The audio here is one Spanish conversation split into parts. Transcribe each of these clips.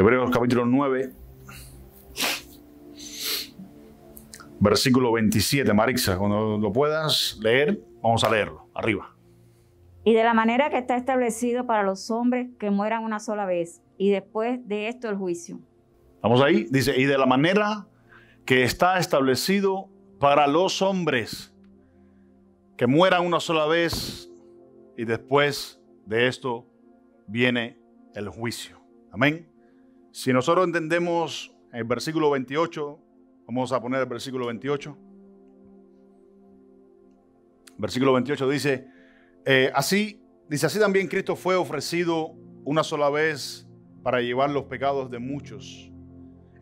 Hebreos capítulo 9, versículo 27. Marixa, cuando lo puedas leer, vamos a leerlo. Arriba. Y de la manera que está establecido para los hombres que mueran una sola vez, y después de esto el juicio. Vamos ahí, dice, y de la manera que está establecido para los hombres que mueran una sola vez, y después de esto viene el juicio. Amén. Si nosotros entendemos el versículo 28, vamos a poner el versículo 28. Versículo 28 dice, así también Cristo fue ofrecido una sola vez para llevar los pecados de muchos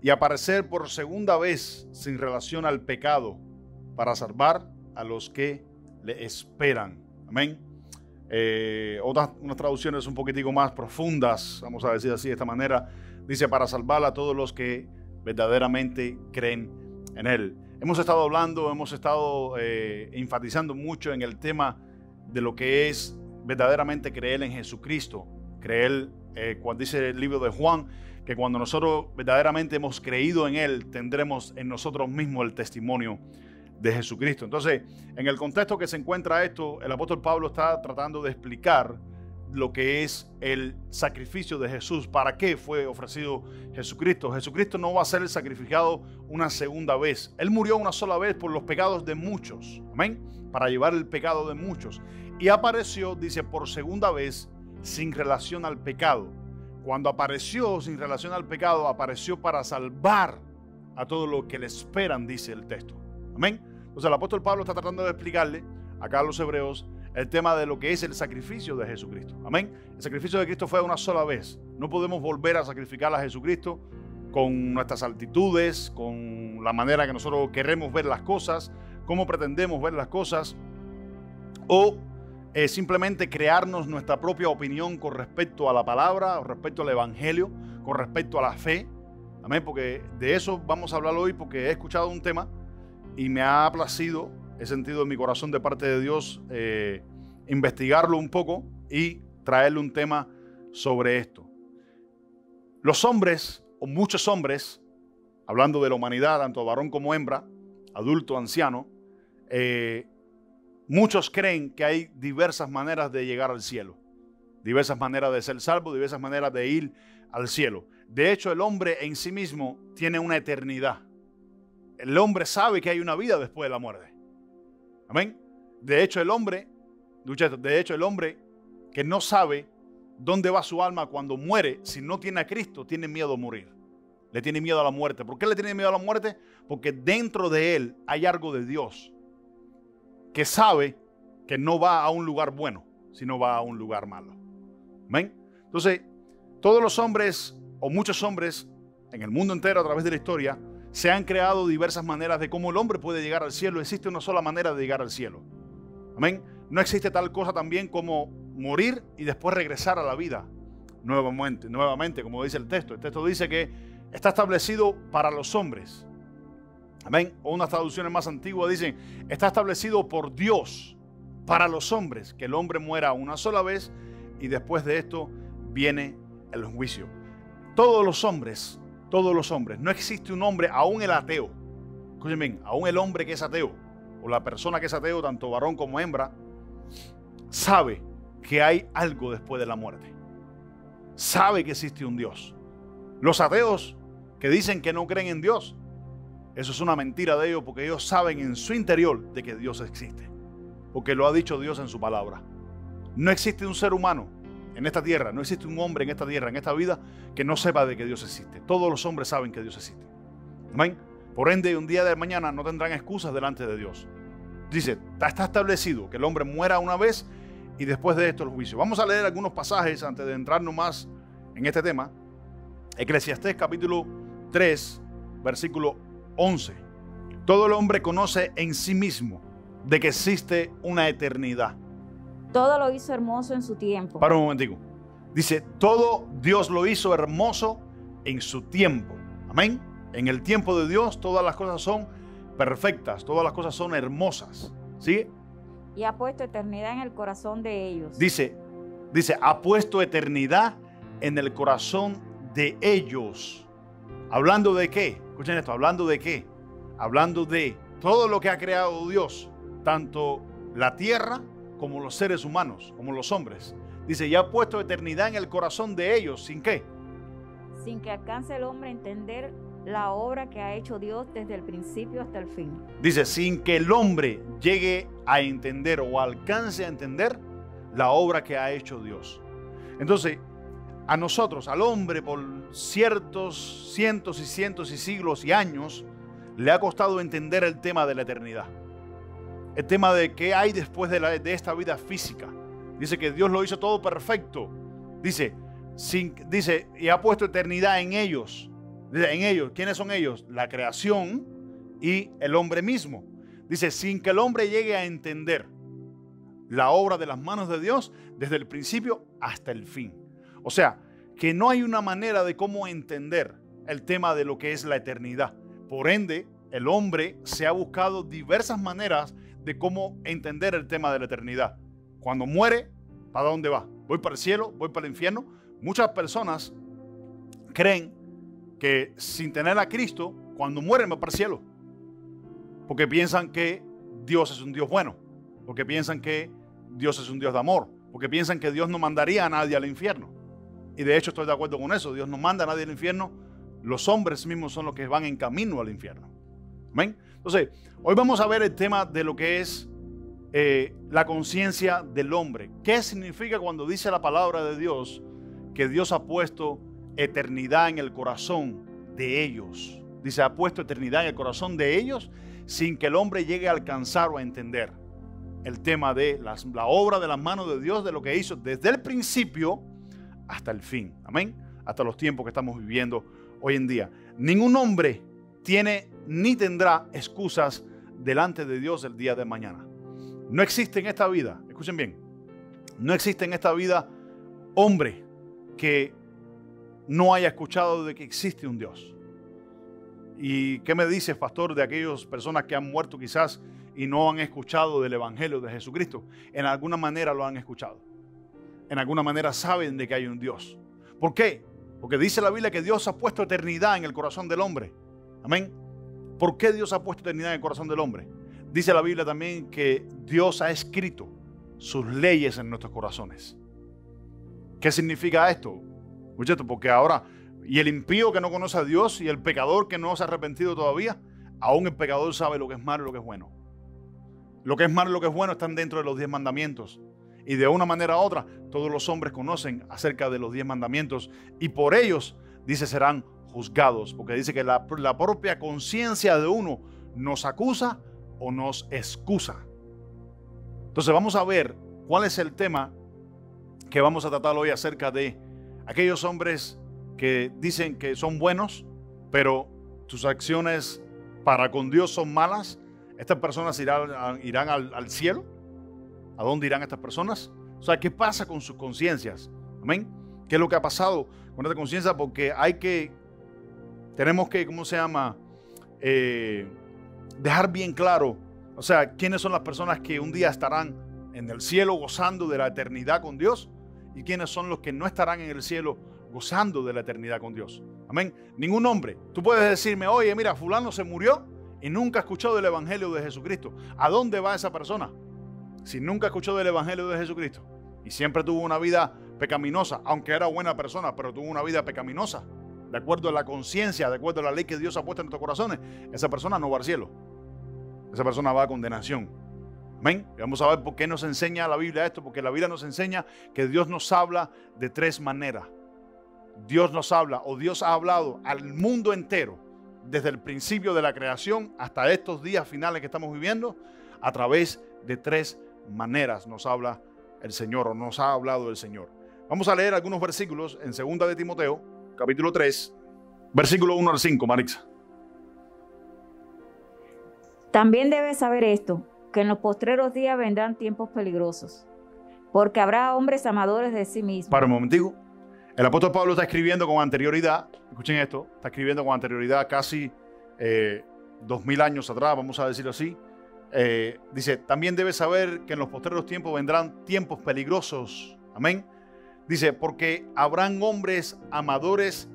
y aparecer por segunda vez sin relación al pecado para salvar a los que le esperan. Amén. Unas traducciones un poquitico más profundas, vamos a decir así de esta manera, dice para salvar a todos los que verdaderamente creen en Él. Hemos estado hablando, hemos estado enfatizando mucho en el tema de lo que es verdaderamente creer en Jesucristo. Creer, cuando dice el libro de Juan, que cuando nosotros verdaderamente hemos creído en Él, tendremos en nosotros mismos el testimonio de Jesucristo. Entonces, en el contexto que se encuentra esto, el apóstol Pablo está tratando de explicar lo que es el sacrificio de Jesús. ¿Para qué fue ofrecido Jesucristo? Jesucristo no va a ser sacrificado una segunda vez. Él murió una sola vez por los pecados de muchos. Amén. Para llevar el pecado de muchos. Y apareció, dice, por segunda vez sin relación al pecado. Cuando apareció sin relación al pecado, apareció para salvar a todos los que le esperan, dice el texto. Amén. Entonces el apóstol Pablo está tratando de explicarle acá a los hebreos el tema de lo que es el sacrificio de Jesucristo. Amén. El sacrificio de Cristo fue una sola vez. No podemos volver a sacrificar a Jesucristo con nuestras actitudes, con la manera que nosotros queremos ver las cosas, cómo pretendemos ver las cosas, o simplemente crearnos nuestra propia opinión con respecto a la palabra, con respecto al evangelio, con respecto a la fe. Amén. Porque de eso vamos a hablar hoy, porque he escuchado un tema y me ha placido, he sentido en mi corazón de parte de Dios investigarlo un poco y traerle un tema sobre esto. Los hombres, o muchos hombres, hablando de la humanidad, tanto varón como hembra, adulto, anciano, muchos creen que hay diversas maneras de llegar al cielo, diversas maneras de ser salvo, diversas maneras de ir al cielo. De hecho, el hombre en sí mismo tiene una eternidad. El hombre sabe que hay una vida después de la muerte. Amén. De hecho, el hombre que no sabe dónde va su alma cuando muere, si no tiene a Cristo, tiene miedo a morir. Le tiene miedo a la muerte. ¿Por qué le tiene miedo a la muerte? Porque dentro de él hay algo de Dios que sabe que no va a un lugar bueno, sino va a un lugar malo. Amén. Entonces, todos los hombres, o muchos hombres, en el mundo entero a través de la historia, se han creado diversas maneras de cómo el hombre puede llegar al cielo. Existe una sola manera de llegar al cielo. Amén. No existe tal cosa también como morir y después regresar a la vida nuevamente, como dice el texto. El texto dice que está establecido para los hombres. Amén. O unas traducciones más antiguas dicen, está establecido por Dios para los hombres, que el hombre muera una sola vez y después de esto viene el juicio. Todos los hombres, no existe un hombre, aún el ateo, escuchen bien, aún el hombre que es ateo, o la persona que es ateo, tanto varón como hembra, sabe que hay algo después de la muerte. Sabe que existe un Dios. Los ateos que dicen que no creen en Dios, eso es una mentira de ellos, porque ellos saben en su interior de que Dios existe, porque lo ha dicho Dios en su palabra. No existe un ser humano en esta tierra, no existe un hombre en esta tierra, en esta vida, que no sepa de que Dios existe. Todos los hombres saben que Dios existe. Amén. Por ende, un día de mañana no tendrán excusas delante de Dios. Dice, está establecido que el hombre muera una vez y después de esto el juicio. Vamos a leer algunos pasajes antes de entrarnos más en este tema. Eclesiastés capítulo 3, versículo 11. Todo el hombre conoce en sí mismo de que existe una eternidad. Todo lo hizo hermoso en su tiempo. Para un momentico. Dice, todo Dios lo hizo hermoso en su tiempo. Amén. En el tiempo de Dios todas las cosas son perfectas, todas las cosas son hermosas. ¿Sigue? Y ha puesto eternidad en el corazón de ellos. Dice, ha puesto eternidad en el corazón de ellos. ¿Hablando de qué? Escuchen esto, ¿hablando de qué? Hablando de todo lo que ha creado Dios, tanto la tierra como los seres humanos, como los hombres. Dice, y ha puesto eternidad en el corazón de ellos. ¿Sin qué? Sin que alcance el hombre a entender la obra que ha hecho Dios desde el principio hasta el fin. Dice, sin que el hombre llegue a entender o alcance a entender la obra que ha hecho Dios. Entonces, a nosotros, al hombre, por cientos y cientos y siglos y años, le ha costado entender el tema de la eternidad. El tema de qué hay después de esta vida física. Dice que Dios lo hizo todo perfecto. Dice, y ha puesto eternidad en ellos. Dice, en ellos, ¿quiénes son ellos? La creación y el hombre mismo. Dice, sin que el hombre llegue a entender la obra de las manos de Dios desde el principio hasta el fin. O sea, que no hay una manera de cómo entender el tema de lo que es la eternidad. Por ende, el hombre se ha buscado diversas maneras de cómo entender el tema de la eternidad. Cuando muere, ¿para dónde va? ¿Voy para el cielo? ¿Voy para el infierno? Muchas personas creen que sin tener a Cristo, cuando mueren va para el cielo. Porque piensan que Dios es un Dios bueno. Porque piensan que Dios es un Dios de amor. Porque piensan que Dios no mandaría a nadie al infierno. Y de hecho estoy de acuerdo con eso. Dios no manda a nadie al infierno. Los hombres mismos son los que van en camino al infierno. ¿Amén? Entonces, hoy vamos a ver el tema de lo que es la conciencia del hombre. ¿Qué significa cuando dice la palabra de Dios que Dios ha puesto eternidad en el corazón de ellos? Dice, ha puesto eternidad en el corazón de ellos sin que el hombre llegue a alcanzar o a entender el tema de la obra de las manos de Dios, de lo que hizo desde el principio hasta el fin. Amén. Hasta los tiempos que estamos viviendo hoy en día. Ningún hombre tiene ni tendrá excusas delante de Dios el día de mañana. No existe en esta vida, escuchen bien, no existe en esta vida hombre que no haya escuchado de que existe un Dios. ¿Y qué me dices, pastor, de aquellas personas que han muerto quizás y no han escuchado del Evangelio de Jesucristo? En alguna manera lo han escuchado. En alguna manera saben de que hay un Dios. ¿Por qué? Porque dice la Biblia que Dios ha puesto eternidad en el corazón del hombre. Amén. ¿Por qué Dios ha puesto eternidad en el corazón del hombre? Dice la Biblia también que Dios ha escrito sus leyes en nuestros corazones. ¿Qué significa esto? Muchachos, porque ahora, y el impío que no conoce a Dios y el pecador que no se ha arrepentido todavía, aún el pecador sabe lo que es malo y lo que es bueno. Lo que es malo y lo que es bueno están dentro de los 10 mandamientos. Y de una manera u otra, todos los hombres conocen acerca de los 10 mandamientos y por ellos, dice, serán juzgados. Porque dice que la propia conciencia de uno nos acusa o nos excusa. Entonces vamos a ver cuál es el tema que vamos a tratar hoy acerca de aquellos hombres que dicen que son buenos, pero sus acciones para con Dios son malas. Estas personas irán al cielo. ¿A dónde irán estas personas? O sea, ¿qué pasa con sus conciencias? Amén. ¿Qué es lo que ha pasado con esta conciencia? Porque tenemos que, ¿cómo se llama? Dejar bien claro, o sea, quiénes son las personas que un día estarán en el cielo gozando de la eternidad con Dios y quiénes son los que no estarán en el cielo gozando de la eternidad con Dios. Amén. Ningún hombre. Tú puedes decirme, oye, mira, fulano se murió y nunca ha escuchado del Evangelio de Jesucristo. ¿A dónde va esa persona? Si nunca escuchó del Evangelio de Jesucristo y siempre tuvo una vida pecaminosa, aunque era buena persona, pero tuvo una vida pecaminosa, de acuerdo a la conciencia, de acuerdo a la ley que Dios ha puesto en nuestros corazones, esa persona no va al cielo. Esa persona va a condenación. Amén. Y vamos a ver por qué nos enseña la Biblia esto, porque la Biblia nos enseña que Dios nos habla de 3 maneras. Dios nos habla, o Dios ha hablado al mundo entero, desde el principio de la creación hasta estos días finales que estamos viviendo, a través de 3 maneras nos habla el Señor, o nos ha hablado el Señor. Vamos a leer algunos versículos en 2 de Timoteo, capítulo 3, versículo 1 al 5, Marixa. También debes saber esto, que en los postreros días vendrán tiempos peligrosos, porque habrá hombres amadores de sí mismos. Para un momentico. El apóstol Pablo está escribiendo con anterioridad, escuchen esto, está escribiendo con anterioridad casi 2000 años atrás, vamos a decirlo así. Dice, también debes saber que en los postreros tiempos vendrán tiempos peligrosos. Amén. Dice, porque habrán hombres amadores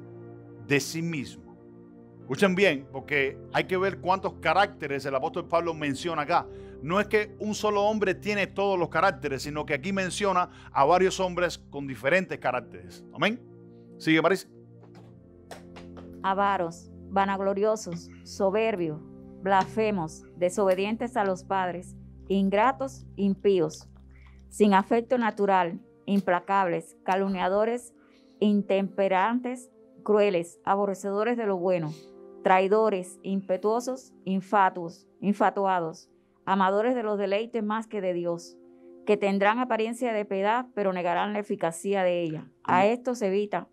de sí mismo. Escuchen bien, porque hay que ver cuántos caracteres el apóstol Pablo menciona acá. No es que un solo hombre tiene todos los caracteres, sino que aquí menciona a varios hombres con diferentes caracteres. Amén. Sigue, Marisa. Avaros, vanagloriosos, soberbios, blasfemos, desobedientes a los padres, ingratos, impíos, sin afecto natural, implacables, calumniadores, intemperantes, crueles, aborrecedores de lo bueno, traidores, impetuosos, infatuados, amadores de los deleites más que de Dios, que tendrán apariencia de piedad, pero negarán la eficacia de ella. A estos evita.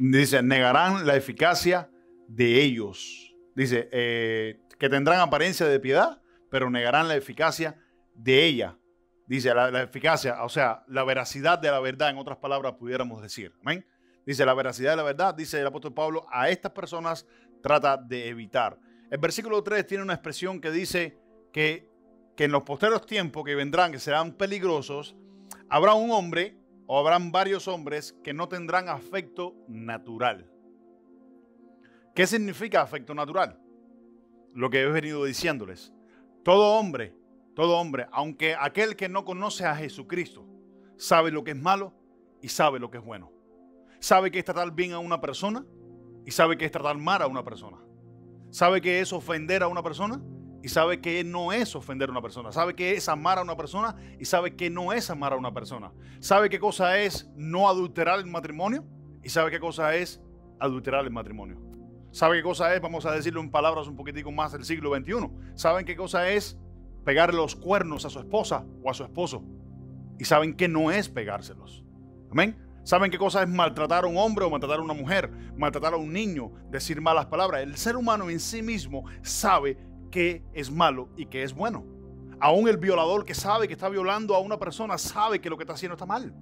Dice, negarán la eficacia de ellos. Dice, que tendrán apariencia de piedad, pero negarán la eficacia de ella. Dice, la eficacia, o sea, la veracidad de la verdad, en otras palabras pudiéramos decir. Amén. Dice, la veracidad de la verdad, dice el apóstol Pablo, a estas personas trata de evitar. El versículo 3 tiene una expresión que dice que en los posteriores tiempos que vendrán, que serán peligrosos, habrá un hombre o habrán varios hombres que no tendrán afecto natural. ¿Qué significa afecto natural? Lo que he venido diciéndoles. Todo hombre, aunque aquel que no conoce a Jesucristo, sabe lo que es malo y sabe lo que es bueno. Sabe que es tratar bien a una persona y sabe que es tratar mal a una persona. Sabe que es ofender a una persona y sabe que no es ofender a una persona. Sabe que es amar a una persona y sabe que no es amar a una persona. Sabe qué cosa es no adulterar el matrimonio y sabe qué cosa es adulterar el matrimonio. Sabe qué cosa es, vamos a decirlo en palabras un poquitico más del siglo XXI. Saben qué cosa es pegarle los cuernos a su esposa o a su esposo y saben que no es pegárselos. Amén. Saben qué cosa es maltratar a un hombre o maltratar a una mujer, maltratar a un niño, decir malas palabras. El ser humano en sí mismo sabe qué es malo y qué es bueno. Aún el violador que sabe que está violando a una persona sabe que lo que está haciendo está mal.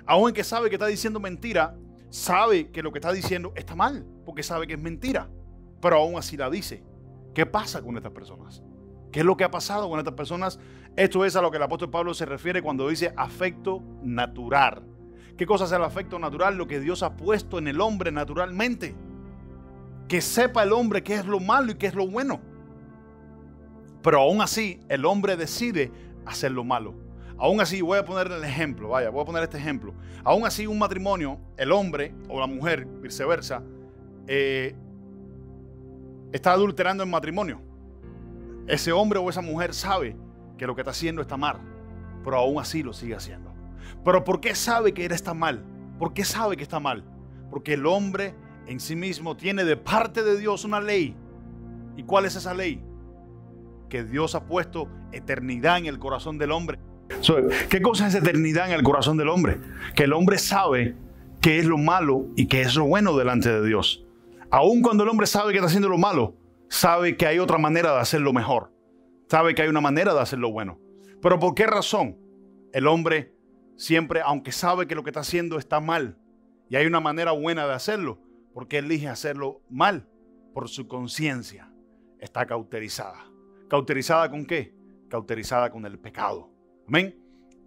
Aún el que sabe que está diciendo mentira sabe que lo que está diciendo está mal porque sabe que es mentira, pero aún así la dice. ¿Qué pasa con estas personas? ¿Qué es lo que ha pasado con estas personas? Esto es a lo que el apóstol Pablo se refiere cuando dice afecto natural. ¿Qué cosa es el afecto natural? Lo que Dios ha puesto en el hombre naturalmente. Que sepa el hombre qué es lo malo y qué es lo bueno. Pero aún así, el hombre decide hacer lo malo. Aún así, voy a poner el ejemplo, voy a poner este ejemplo. Aún así, un matrimonio, el hombre o la mujer, viceversa, está adulterando el matrimonio. Ese hombre o esa mujer sabe que lo que está haciendo está mal, pero aún así lo sigue haciendo. ¿Pero por qué sabe que él está mal? ¿Por qué sabe que está mal? Porque el hombre en sí mismo tiene de parte de Dios una ley. ¿Y cuál es esa ley? Que Dios ha puesto eternidad en el corazón del hombre. ¿Qué cosa es eternidad en el corazón del hombre? Que el hombre sabe qué es lo malo y qué es lo bueno delante de Dios. Aun cuando el hombre sabe que está haciendo lo malo, sabe que hay otra manera de hacerlo mejor. Sabe que hay una manera de hacerlo bueno. ¿Pero por qué razón? El hombre siempre, aunque sabe que lo que está haciendo está mal y hay una manera buena de hacerlo, porque elige hacerlo mal por su conciencia. Está cauterizada. ¿Cauterizada con qué? Cauterizada con el pecado. Amén.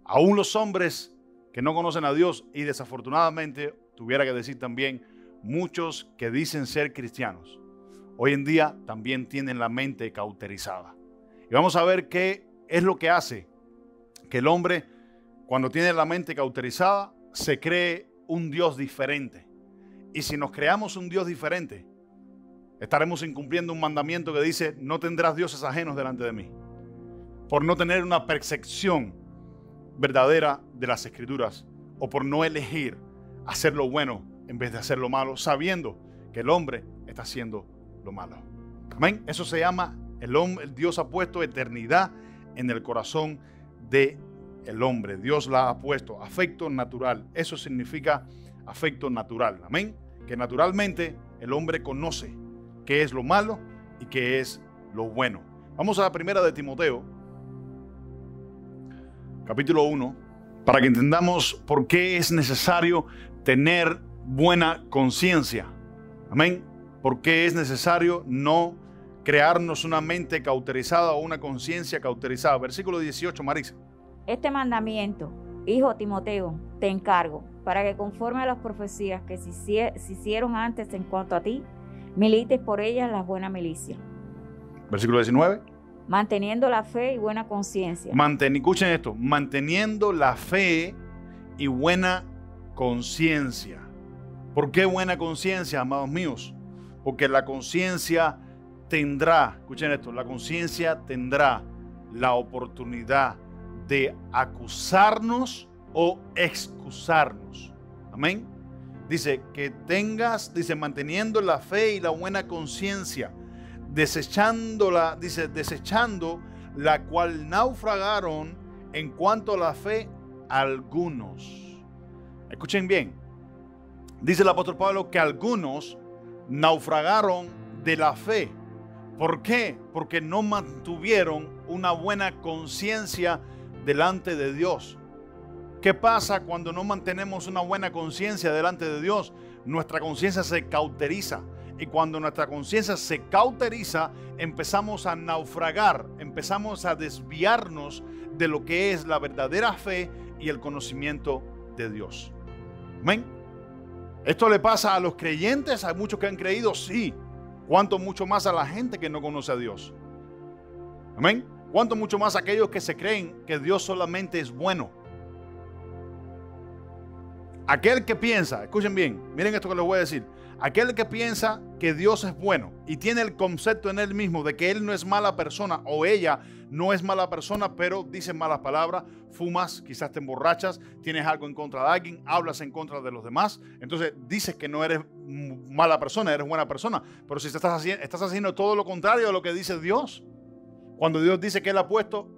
Aún los hombres que no conocen a Dios y desafortunadamente, tuviera que decir también, muchos que dicen ser cristianos, hoy en día también tienen la mente cauterizada. Y vamos a ver qué es lo que hace que el hombre, cuando tiene la mente cauterizada, se cree un Dios diferente. Y si nos creamos un Dios diferente, estaremos incumpliendo un mandamiento que dice, no tendrás dioses ajenos delante de mí. Por no tener una percepción verdadera de las Escrituras o por no elegir hacer lo bueno en vez de hacer lo malo, sabiendo que el hombre está haciendo lo malo. Amén. Eso se llama, el Dios ha puesto eternidad en el corazón del hombre. Dios la ha puesto, afecto natural. Eso significa afecto natural. Amén. Que naturalmente el hombre conoce qué es lo malo y qué es lo bueno. Vamos a la primera de Timoteo, capítulo 1, para que entendamos por qué es necesario tener buena conciencia. Amén. ¿Por qué es necesario no crearnos una mente cauterizada o una conciencia cauterizada? Versículo 18, Marisa. Este mandamiento, hijo Timoteo, te encargo, para que conforme a las profecías que se hicieron antes en cuanto a ti, milites por ellas la buena milicia. Versículo 19. Manteniendo la fe y buena conciencia. Escuchen esto, manteniendo la fe y buena conciencia. ¿Por qué buena conciencia, amados míos? Porque la conciencia tendrá, escuchen esto, la conciencia tendrá la oportunidad de acusarnos o excusarnos. Amén. Dice que tengas, dice, manteniendo la fe y la buena conciencia, desechándola, dice, desechando la cual naufragaron en cuanto a la fe algunos. Escuchen bien. Dice el apóstol Pablo que algunos naufragaron de la fe. ¿Por qué? Porque no mantuvieron una buena conciencia delante de Dios. ¿Qué pasa cuando no mantenemos una buena conciencia delante de Dios? Nuestra conciencia se cauteriza. Y cuando nuestra conciencia se cauteriza, empezamos a naufragar, empezamos a desviarnos de lo que es la verdadera fe y el conocimiento de Dios. Amén. ¿Esto le pasa a los creyentes? ¿Hay muchos que han creído? Sí. ¿Cuánto mucho más a la gente que no conoce a Dios? Amén. ¿Cuánto mucho más a aquellos que se creen que Dios solamente es bueno? Aquel que piensa, escuchen bien, miren esto que les voy a decir. Aquel que piensa que Dios es bueno y tiene el concepto en él mismo de que él no es mala persona o ella no es mala persona, pero dice malas palabras, fumas, quizás te emborrachas, tienes algo en contra de alguien, hablas en contra de los demás, entonces dices que no eres mala persona, eres buena persona. Pero si estás haciendo todo lo contrario a lo que dice Dios, cuando Dios dice que Él ha puesto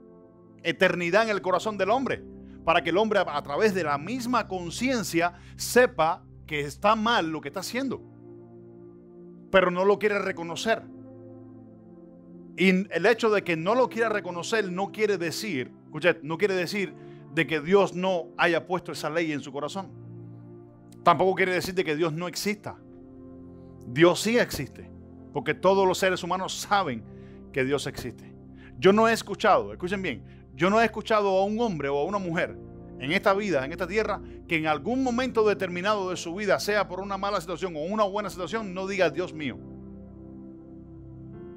eternidad en el corazón del hombre, para que el hombre a través de la misma conciencia sepa que está mal lo que está haciendo, pero no lo quiere reconocer. Y el hecho de que no lo quiera reconocer no quiere decir, escuchad, no quiere decir de que Dios no haya puesto esa ley en su corazón. Tampoco quiere decir de que Dios no exista. Dios sí existe, porque todos los seres humanos saben que Dios existe. Yo no he escuchado, escuchen bien, yo no he escuchado a un hombre o a una mujer en esta vida, en esta tierra, que en algún momento determinado de su vida, sea por una mala situación o una buena situación, no diga Dios mío.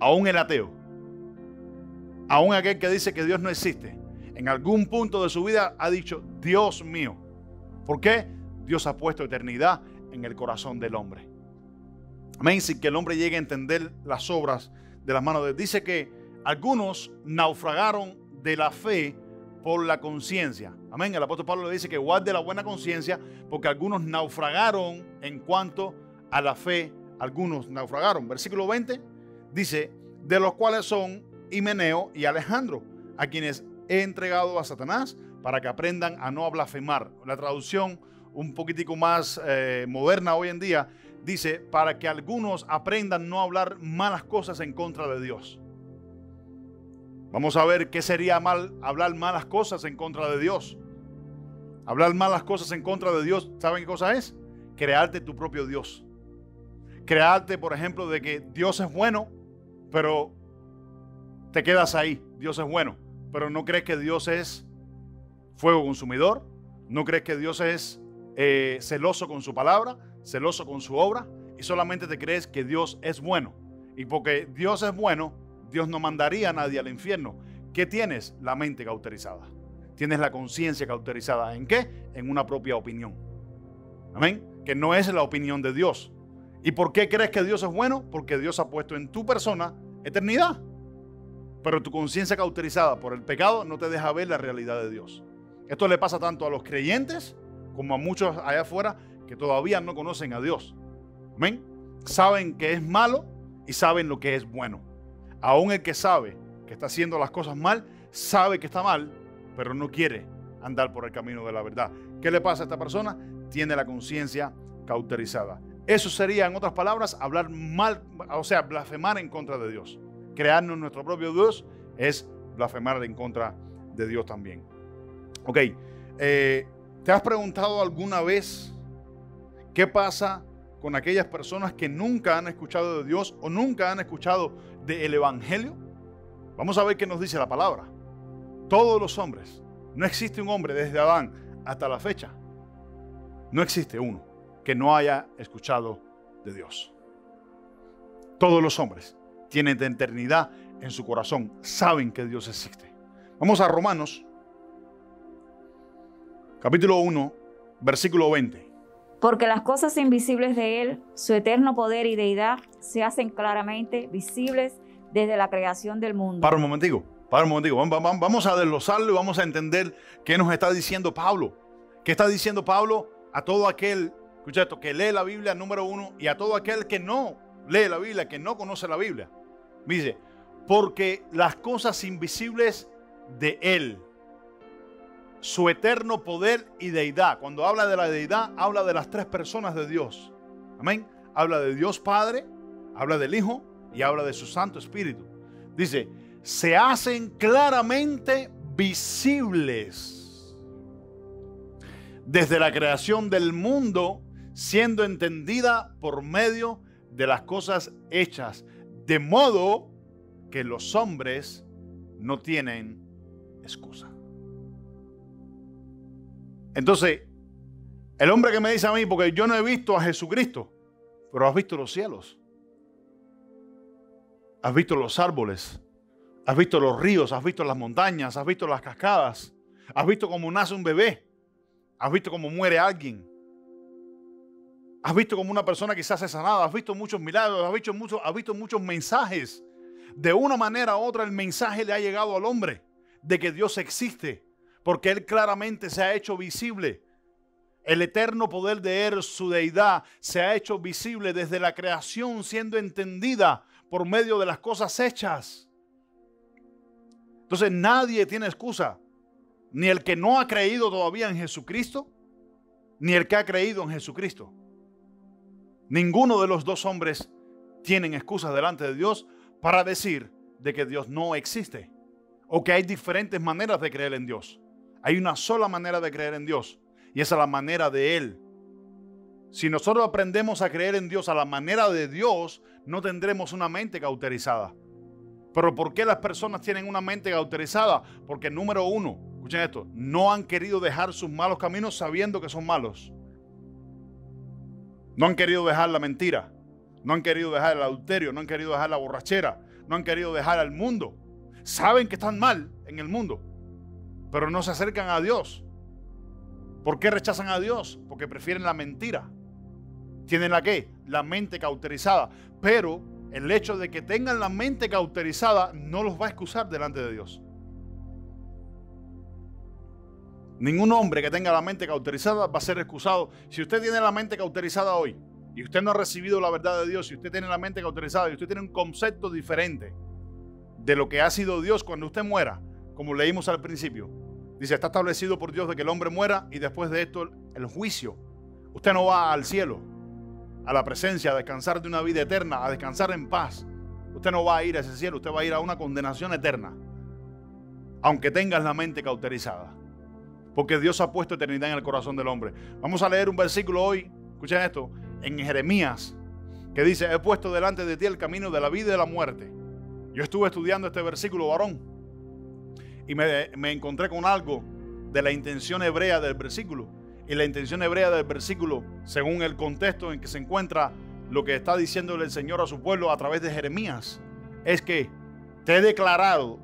Aún el ateo, aún aquel que dice que Dios no existe, en algún punto de su vida ha dicho Dios mío. ¿Por qué? Dios ha puesto eternidad en el corazón del hombre. Amén. Sin que el hombre llegue a entender las obras de las manos de Dios. Dice que algunos naufragaron de la fe por la conciencia. Amén. El apóstol Pablo le dice que guarde la buena conciencia porque algunos naufragaron en cuanto a la fe. Algunos naufragaron. Versículo 20 dice, de los cuales son Himeneo y Alejandro, a quienes he entregado a Satanás para que aprendan a no blasfemar. La traducción un poquitico más moderna hoy en día dice, para que algunos aprendan no hablar malas cosas en contra de Dios. Vamos a ver qué sería hablar malas cosas en contra de Dios. Hablar malas cosas en contra de Dios, ¿saben qué cosa es? Crearte tu propio Dios. Crearte, por ejemplo, de que Dios es bueno, pero te quedas ahí. Dios es bueno, pero no crees que Dios es fuego consumidor. No crees que Dios es celoso con su palabra, celoso con su obra, y solamente te crees que Dios es bueno. Y porque Dios es bueno, Dios no mandaría a nadie al infierno. ¿Qué tienes? La mente cauterizada. Tienes la conciencia cauterizada. ¿En qué? En una propia opinión. Amén. Que no es la opinión de Dios. ¿Y por qué crees que Dios es bueno? Porque Dios ha puesto en tu persona eternidad. Pero tu conciencia cauterizada por el pecado no te deja ver la realidad de Dios. Esto le pasa tanto a los creyentes como a muchos allá afuera que todavía no conocen a Dios. Amén. Saben que es malo y saben lo que es bueno. Aún el que sabe que está haciendo las cosas mal, sabe que está mal, pero no quiere andar por el camino de la verdad. ¿Qué le pasa a esta persona? Tiene la conciencia cauterizada. Eso sería, en otras palabras, hablar mal, o sea, blasfemar en contra de Dios. Crearnos nuestro propio Dios es blasfemar en contra de Dios también. Ok, ¿te has preguntado alguna vez qué pasa con aquellas personas que nunca han escuchado de Dios o nunca han escuchado del Evangelio? Vamos a ver qué nos dice la palabra. Todos los hombres, no existe un hombre desde Adán hasta la fecha No existe uno que no haya escuchado de Dios. Todos los hombres tienen de eternidad en su corazón, saben que Dios existe. Vamos a Romanos, capítulo 1, versículo 20. Porque las cosas invisibles de Él, su eterno poder y deidad, se hacen claramente visibles desde la creación del mundo. Para un momentico. Vamos a desglosarlo y vamos a entender qué nos está diciendo Pablo. ¿Qué está diciendo Pablo a todo aquel, escucha esto, que lee la Biblia, número uno, y a todo aquel que no lee la Biblia, que no conoce la Biblia? Dice, porque las cosas invisibles de Él, su eterno poder y deidad. Cuando habla de la deidad, habla de las tres personas de Dios. Amén. Habla de Dios Padre, habla del Hijo y habla de su Santo Espíritu. Dice, se hacen claramente visibles desde la creación del mundo, siendo entendida por medio de las cosas hechas, de modo que los hombres no tienen excusa. Entonces, el hombre que me dice a mí, porque yo no he visto a Jesucristo, pero has visto los cielos, has visto los árboles, has visto los ríos, has visto las montañas, has visto las cascadas, has visto cómo nace un bebé, has visto cómo muere alguien, has visto cómo una persona quizás es sanada, has visto muchos milagros, has visto muchos mensajes. De una manera u otra el mensaje le ha llegado al hombre de que Dios existe, porque Él claramente se ha hecho visible. El eterno poder de Él, su deidad, se ha hecho visible desde la creación, siendo entendida por medio de las cosas hechas. Entonces nadie tiene excusa, ni el que no ha creído todavía en Jesucristo, ni el que ha creído en Jesucristo. Ninguno de los dos hombres tienen excusa delante de Dios para decir de que Dios no existe, o que hay diferentes maneras de creer en Dios. Hay una sola manera de creer en Dios, y esa es la manera de Él. Si nosotros aprendemos a creer en Dios a la manera de Dios, no tendremos una mente cauterizada. Pero ¿por qué las personas tienen una mente cauterizada? Porque número uno, escuchen esto, no han querido dejar sus malos caminos sabiendo que son malos. No han querido dejar la mentira, no han querido dejar el adulterio, no han querido dejar la borrachera, no han querido dejar al mundo. Saben que están mal en el mundo, pero no se acercan a Dios. ¿Por qué rechazan a Dios? Porque prefieren la mentira. ¿Tienen la qué? La mente cauterizada. Pero el hecho de que tengan la mente cauterizada no los va a excusar delante de Dios. Ningún hombre que tenga la mente cauterizada va a ser excusado. Si usted tiene la mente cauterizada hoy y usted no ha recibido la verdad de Dios, si usted tiene la mente cauterizada y usted tiene un concepto diferente de lo que ha sido Dios cuando usted muera, como leímos al principio, dice, está establecido por Dios de que el hombre muera y después de esto el juicio. Usted no va al cielo, a la presencia, a descansar de una vida eterna, a descansar en paz. Usted no va a ir a ese cielo, usted va a ir a una condenación eterna, aunque tengas la mente cauterizada, porque Dios ha puesto eternidad en el corazón del hombre. Vamos a leer un versículo hoy, escuchen esto, en Jeremías, que dice, he puesto delante de ti el camino de la vida y de la muerte. Yo estuve estudiando este versículo, varón, y me encontré con algo de la intención hebrea del versículo. Y la intención hebrea del versículo, según el contexto en que se encuentra lo que está diciéndole el Señor a su pueblo a través de Jeremías, es que te he declarado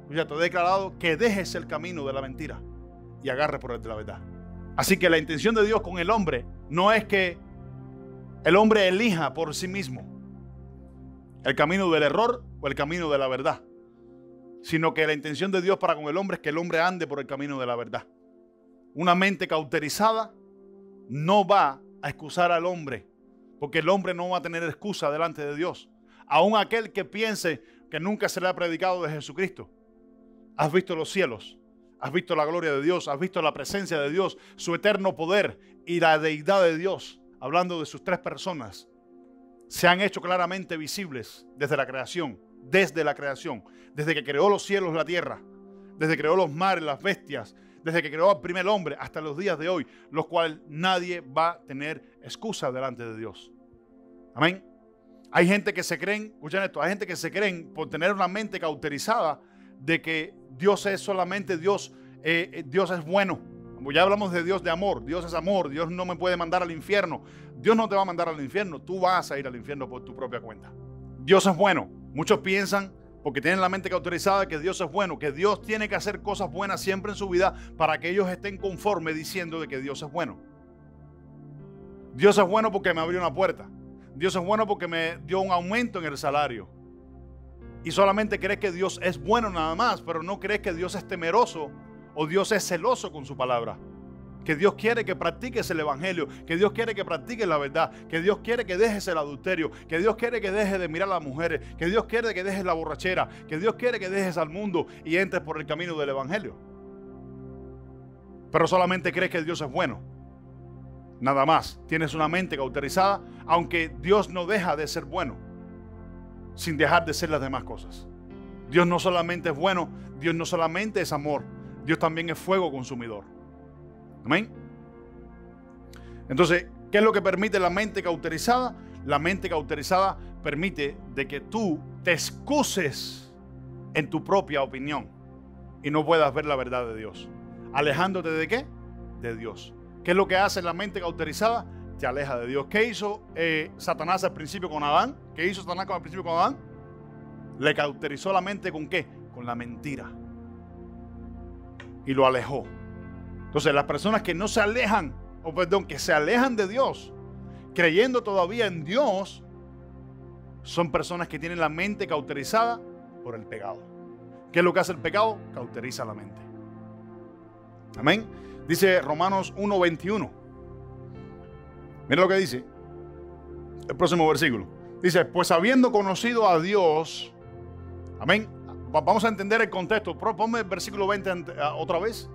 que dejes el camino de la mentira y agarres por el de la verdad. Así que la intención de Dios con el hombre no es que el hombre elija por sí mismo el camino del error o el camino de la verdad, sino que la intención de Dios para con el hombre es que el hombre ande por el camino de la verdad. Una mente cauterizada no va a excusar al hombre, porque el hombre no va a tener excusa delante de Dios. Aún aquel que piense que nunca se le ha predicado de Jesucristo. Has visto los cielos, has visto la gloria de Dios, has visto la presencia de Dios, su eterno poder y la deidad de Dios, hablando de sus tres personas, se han hecho claramente visibles desde la creación, desde que creó los cielos, la tierra, desde que creó los mares, las bestias, desde que creó al primer hombre hasta los días de hoy, los cuales nadie va a tener excusa delante de Dios. Amén. Hay gente que se creen, escuchen esto, hay gente que se creen por tener una mente cauterizada de que Dios es solamente Dios, Dios es bueno. ya hablamos de Dios de amor. Dios es amor. Dios no me puede mandar al infierno. Dios no te va a mandar al infierno. Tú vas a ir al infierno por tu propia cuenta. Dios es bueno. Muchos piensan, porque tienen la mente cauterizada, que Dios es bueno, que Dios tiene que hacer cosas buenas siempre en su vida para que ellos estén conformes diciendo de que Dios es bueno. Dios es bueno porque me abrió una puerta. Dios es bueno porque me dio un aumento en el salario. Y solamente crees que Dios es bueno nada más, pero no crees que Dios es temeroso o Dios es celoso con su palabra. Que Dios quiere que practiques el evangelio, que Dios quiere que practiques la verdad, que Dios quiere que dejes el adulterio, que Dios quiere que dejes de mirar a las mujeres, que Dios quiere que dejes la borrachera, que Dios quiere que dejes al mundo y entres por el camino del evangelio. Pero solamente crees que Dios es bueno. Nada más. Tienes una mente cauterizada, aunque Dios no deja de ser bueno, sin dejar de ser las demás cosas. Dios no solamente es bueno, Dios no solamente es amor, Dios también es fuego consumidor. Amén. Entonces, ¿qué es lo que permite la mente cauterizada? La mente cauterizada permite de que tú te excuses en tu propia opinión y no puedas ver la verdad de Dios. ¿Alejándote de qué? De Dios. ¿Qué es lo que hace la mente cauterizada? Te aleja de Dios. ¿Qué hizo Satanás al principio con Adán? ¿Qué hizo Satanás al principio con Adán? Le cauterizó la mente ¿con qué? Con la mentira. Y lo alejó. Entonces, las personas que no se alejan, que se alejan de Dios, creyendo todavía en Dios, son personas que tienen la mente cauterizada por el pecado. ¿Qué es lo que hace el pecado? Cauteriza la mente. Amén. Dice Romanos 1:21. Mira lo que dice el próximo versículo. Dice, pues habiendo conocido a Dios, amén. Vamos a entender el contexto. Ponme el versículo 20 otra vez.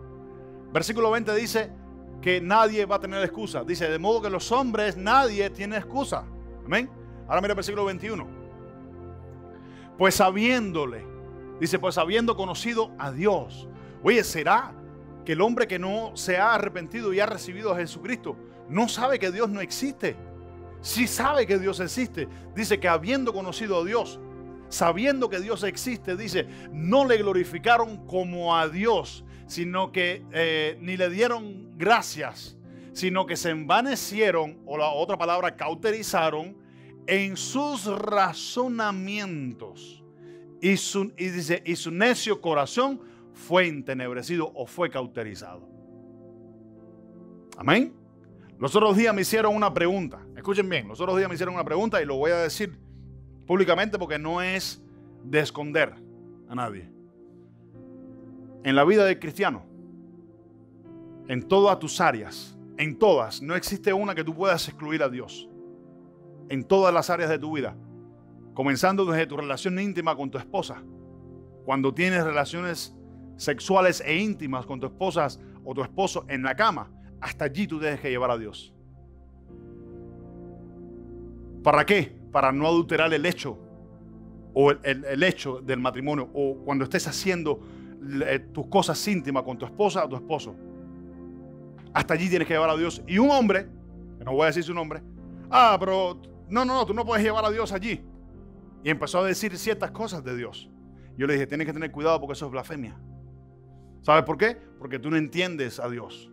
Versículo 20 dice que nadie va a tener excusa. Dice, de modo que los hombres, nadie tiene excusa. Amén. Ahora mira el versículo 21. Pues habiéndole, dice, pues habiendo conocido a Dios. Oye, ¿será que el hombre que no se ha arrepentido y ha recibido a Jesucristo no sabe que Dios no existe? Sí sabe que Dios existe. Dice que habiendo conocido a Dios, sabiendo que Dios existe, dice, no le glorificaron como a Dios, sino que ni le dieron gracias, sino que se envanecieron, o la otra palabra, cauterizaron en sus razonamientos. Y su necio corazón fue entenebrecido o fue cauterizado. Amén. Los otros días me hicieron una pregunta. Escuchen bien, los otros días me hicieron una pregunta y lo voy a decir públicamente porque no es de esconder a nadie. En la vida del cristiano, en todas tus áreas, en todas, no existe una que tú puedas excluir a Dios. En todas las áreas de tu vida, comenzando desde tu relación íntima con tu esposa, cuando tienes relaciones sexuales e íntimas con tu esposa o tu esposo en la cama, hasta allí tú tienes que llevar a Dios. ¿Para qué? Para no adulterar el hecho o el hecho del matrimonio, o cuando estés haciendo tus cosas íntimas con tu esposa o tu esposo. Hasta allí tienes que llevar a Dios. Y un hombre, que no voy a decir su nombre, pero no, tú no puedes llevar a Dios allí. Y empezó a decir ciertas cosas de Dios. Yo le dije, tienes que tener cuidado porque eso es blasfemia. ¿Sabes por qué? Porque tú no entiendes a Dios.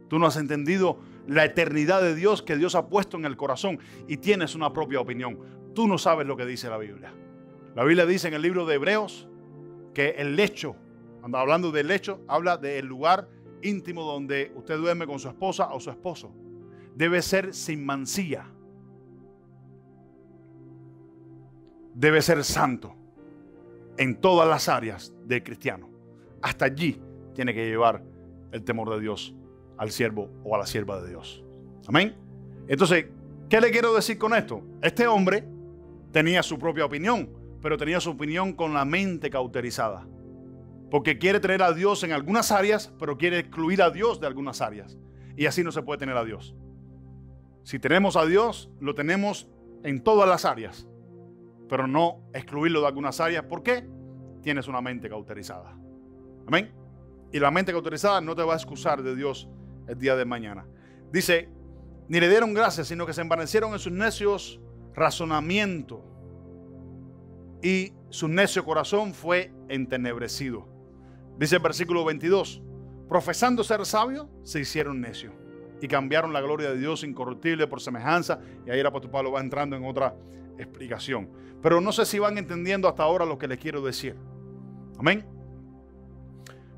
Tú no has entendido la eternidad de Dios que Dios ha puesto en el corazón y tienes una propia opinión. Tú no sabes lo que dice la Biblia. La Biblia dice en el libro de Hebreos que el lecho, hablando del lecho, habla del lugar íntimo donde usted duerme con su esposa o su esposo. Debe ser sin mancilla. Debe ser santo en todas las áreas del cristiano. Hasta allí tiene que llevar el temor de Dios al siervo o a la sierva de Dios. Amén. Entonces, ¿qué le quiero decir con esto? Este hombre tenía su propia opinión, pero tenía su opinión con la mente cauterizada. Porque quiere tener a Dios en algunas áreas, pero quiere excluir a Dios de algunas áreas. Y así no se puede tener a Dios. Si tenemos a Dios, lo tenemos en todas las áreas, pero no excluirlo de algunas áreas. ¿Por qué? Tienes una mente cauterizada. Amén. Y la mente cauterizada no te va a excusar de Dios el día de mañana. Dice, ni le dieron gracias, sino que se envanecieron en sus necios razonamientos. Y su necio corazón fue entenebrecido. Dice el versículo 22, profesando ser sabios, se hicieron necios y cambiaron la gloria de Dios incorruptible por semejanza. Y ahí el apóstol Pablo va entrando en otra explicación. Pero no sé si van entendiendo hasta ahora lo que les quiero decir. Amén.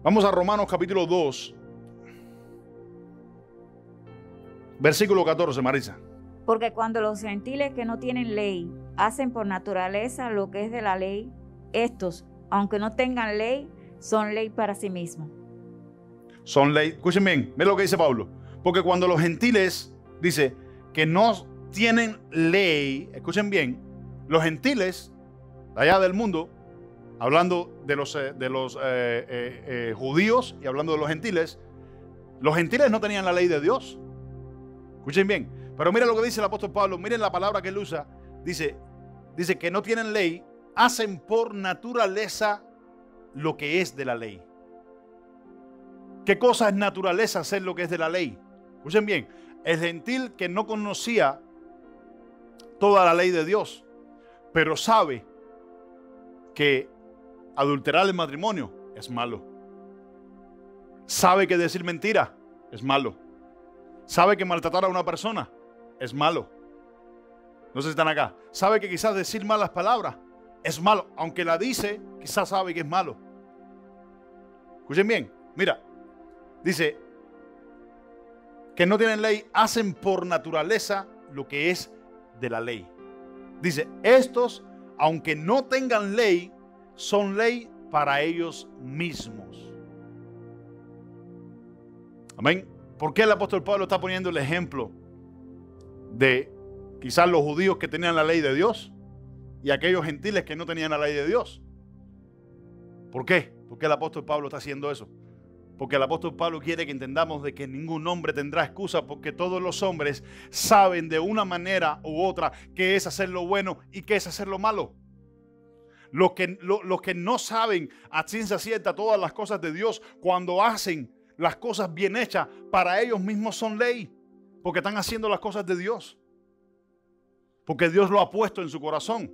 Vamos a Romanos capítulo 2, versículo 14, Marisa. Porque cuando los gentiles que no tienen ley hacen por naturaleza lo que es de la ley, estos, aunque no tengan ley, son ley para sí mismos. Son ley. Escuchen bien, ven lo que dice Pablo. Porque cuando los gentiles, dice, que no tienen ley, escuchen bien, los gentiles de allá del mundo, hablando de los judíos y hablando de los gentiles no tenían la ley de Dios. Escuchen bien. Pero miren lo que dice el apóstol Pablo, miren la palabra que él usa. Dice que no tienen ley, hacen por naturaleza lo que es de la ley. ¿Qué cosa es naturaleza hacer lo que es de la ley? Escuchen bien, el gentil que no conocía toda la ley de Dios, pero sabe que adulterar el matrimonio es malo. Sabe que decir mentira es malo. Sabe que maltratar a una persona es malo. No sé si están acá. Sabe que quizás decir malas palabras es malo. Aunque la dice, quizás sabe que es malo. Escuchen bien. Mira, dice que no tienen ley, hacen por naturaleza lo que es de la ley. Dice, estos, aunque no tengan ley, son ley para ellos mismos. Amén. ¿Por qué el apóstol Pablo está poniendo el ejemplo de quizás los judíos que tenían la ley de Dios y aquellos gentiles que no tenían la ley de Dios? ¿Por qué? ¿Por qué el apóstol Pablo está haciendo eso? Porque el apóstol Pablo quiere que entendamos de que ningún hombre tendrá excusa, porque todos los hombres saben de una manera u otra qué es hacer lo bueno y qué es hacer lo malo. Los que no saben a ciencia cierta todas las cosas de Dios, cuando hacen las cosas bien hechas, para ellos mismos son ley, porque están haciendo las cosas de Dios, porque Dios lo ha puesto en su corazón.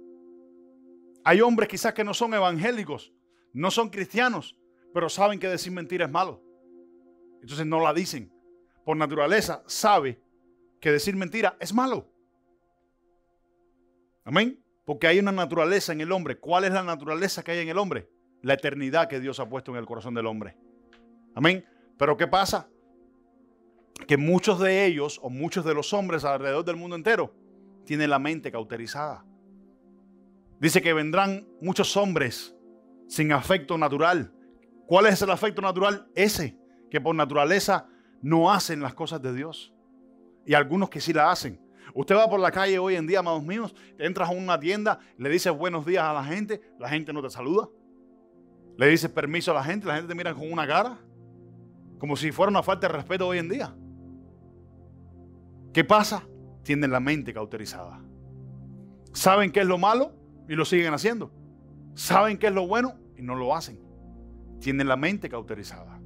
Hay hombres quizás que no son evangélicos, no son cristianos, pero saben que decir mentira es malo. Entonces no la dicen. Por naturaleza sabe que decir mentira es malo. Amén. Porque hay una naturaleza en el hombre. ¿Cuál es la naturaleza que hay en el hombre? La eternidad que Dios ha puesto en el corazón del hombre. Amén. Pero ¿qué pasa? Que muchos de ellos, o muchos de los hombres alrededor del mundo entero, tienen la mente cauterizada. Dice que vendrán muchos hombres sin afecto natural. ¿Cuál es el afecto natural? Ese, que por naturaleza no hacen las cosas de Dios. Y algunos que sí la hacen. Usted va por la calle hoy en día, amados míos, entras a una tienda, le dices buenos días a la gente no te saluda. Le dices permiso a la gente te mira con una cara, como si fuera una falta de respeto hoy en día. ¿Qué pasa? Tienen la mente cauterizada. Saben qué es lo malo y lo siguen haciendo. Saben qué es lo bueno y no lo hacen. Tienen la mente cauterizada.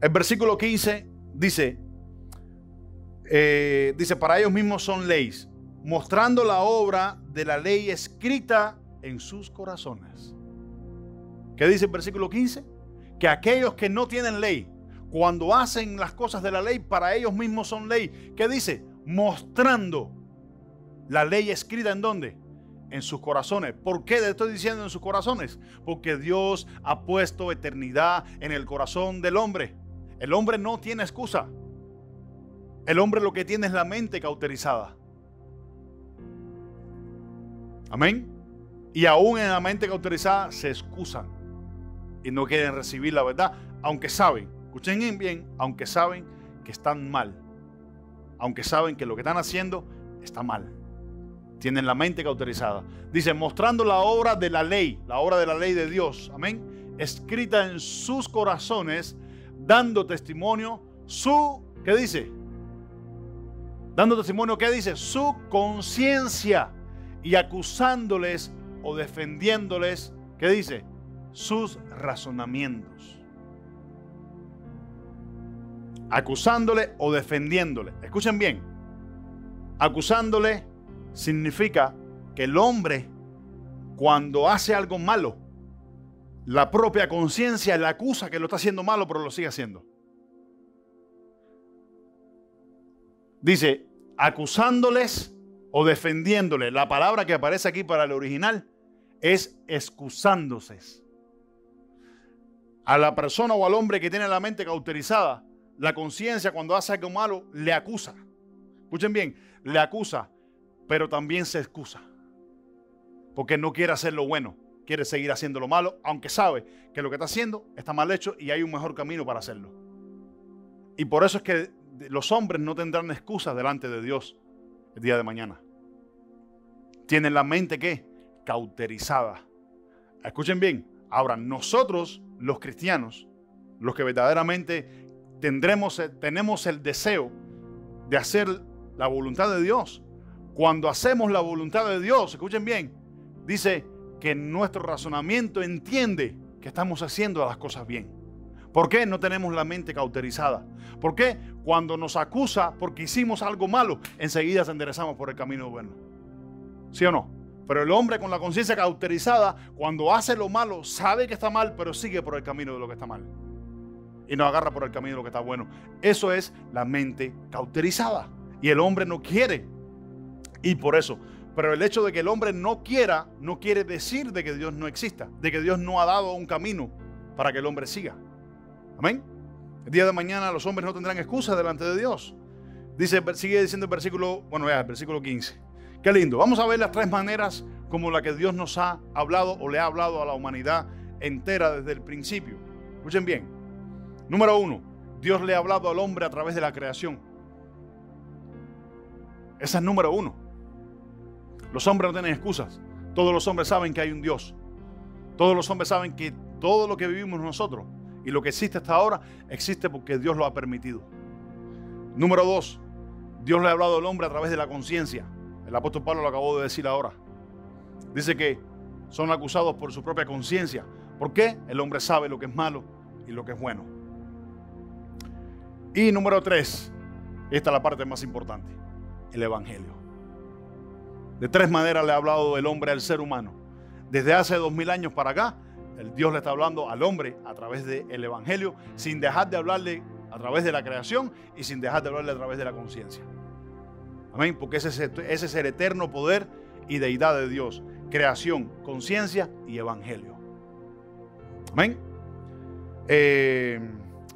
El versículo 15 dice, para ellos mismos son leyes, mostrando la obra de la ley escrita en sus corazones. ¿Qué dice el versículo 15? Que aquellos que no tienen ley, cuando hacen las cosas de la ley, para ellos mismos son ley. ¿Qué dice? Mostrando la ley escrita ¿en dónde? En sus corazones. ¿Por qué le estoy diciendo en sus corazones? Porque Dios ha puesto eternidad en el corazón del hombre. El hombre no tiene excusa. El hombre lo que tiene es la mente cauterizada. Amén. Y aún en la mente cauterizada se excusan y no quieren recibir la verdad, aunque saben, escuchen bien, aunque saben que están mal, aunque saben que lo que están haciendo está mal. Tienen la mente cauterizada. Dice, mostrando la obra de la ley de Dios, amén, escrita en sus corazones, dando testimonio ¿qué dice? Dando testimonio, ¿qué dice? Su conciencia, y acusándoles o defendiéndoles, ¿qué dice? Sus razonamientos. Acusándole o defendiéndole. Escuchen bien. Acusándole significa que el hombre, cuando hace algo malo, la propia conciencia le acusa que lo está haciendo malo, pero lo sigue haciendo. Dice, acusándoles o defendiéndoles. La palabra que aparece aquí para el original es excusándose. A la persona o al hombre que tiene la mente cauterizada, la conciencia cuando hace algo malo le acusa. Escuchen bien, le acusa, pero también se excusa. Porque no quiere hacer lo bueno, quiere seguir haciendo lo malo, aunque sabe que lo que está haciendo está mal hecho y hay un mejor camino para hacerlo. Y por eso es que los hombres no tendrán excusas delante de Dios el día de mañana. Tienen la mente, ¿qué? Cauterizada. Escuchen bien, ahora nosotros, los cristianos, los que verdaderamente tenemos el deseo de hacer la voluntad de Dios. Cuando hacemos la voluntad de Dios, escuchen bien, dice que nuestro razonamiento entiende que estamos haciendo las cosas bien. ¿Por qué no tenemos la mente cauterizada? ¿Por qué cuando nos acusa porque hicimos algo malo, enseguida se enderezamos por el camino bueno? ¿Sí o no? Pero el hombre con la conciencia cauterizada, cuando hace lo malo, sabe que está mal, pero sigue por el camino de lo que está mal. Y nos agarra por el camino de lo que está bueno. Eso es la mente cauterizada. Y el hombre no quiere. Y por eso. Pero el hecho de que el hombre no quiera, no quiere decir de que Dios no exista. De que Dios no ha dado un camino para que el hombre siga. Amén. El día de mañana los hombres no tendrán excusa delante de Dios. Sigue diciendo el versículo 15. Qué lindo. Vamos a ver las tres maneras como la que Dios nos ha hablado o le ha hablado a la humanidad entera desde el principio. Escuchen bien. Número 1. Dios le ha hablado al hombre a través de la creación. Esa es número 1. Los hombres no tienen excusas. Todos los hombres saben que hay un Dios. Todos los hombres saben que todo lo que vivimos nosotros y lo que existe hasta ahora existe porque Dios lo ha permitido. Número 2. Dios le ha hablado al hombre a través de la conciencia. El apóstol Pablo lo acabó de decir ahora. Dice que son acusados por su propia conciencia. ¿Por qué? El hombre sabe lo que es malo y lo que es bueno. Y número 3. Esta es la parte más importante. El evangelio. De tres maneras le ha hablado el hombre al ser humano. Desde hace 2000 años para acá, el Dios le está hablando al hombre a través del evangelio, sin dejar de hablarle a través de la creación y sin dejar de hablarle a través de la conciencia. Amén, porque ese es el eterno poder y deidad de Dios. Creación, conciencia y evangelio. Amén.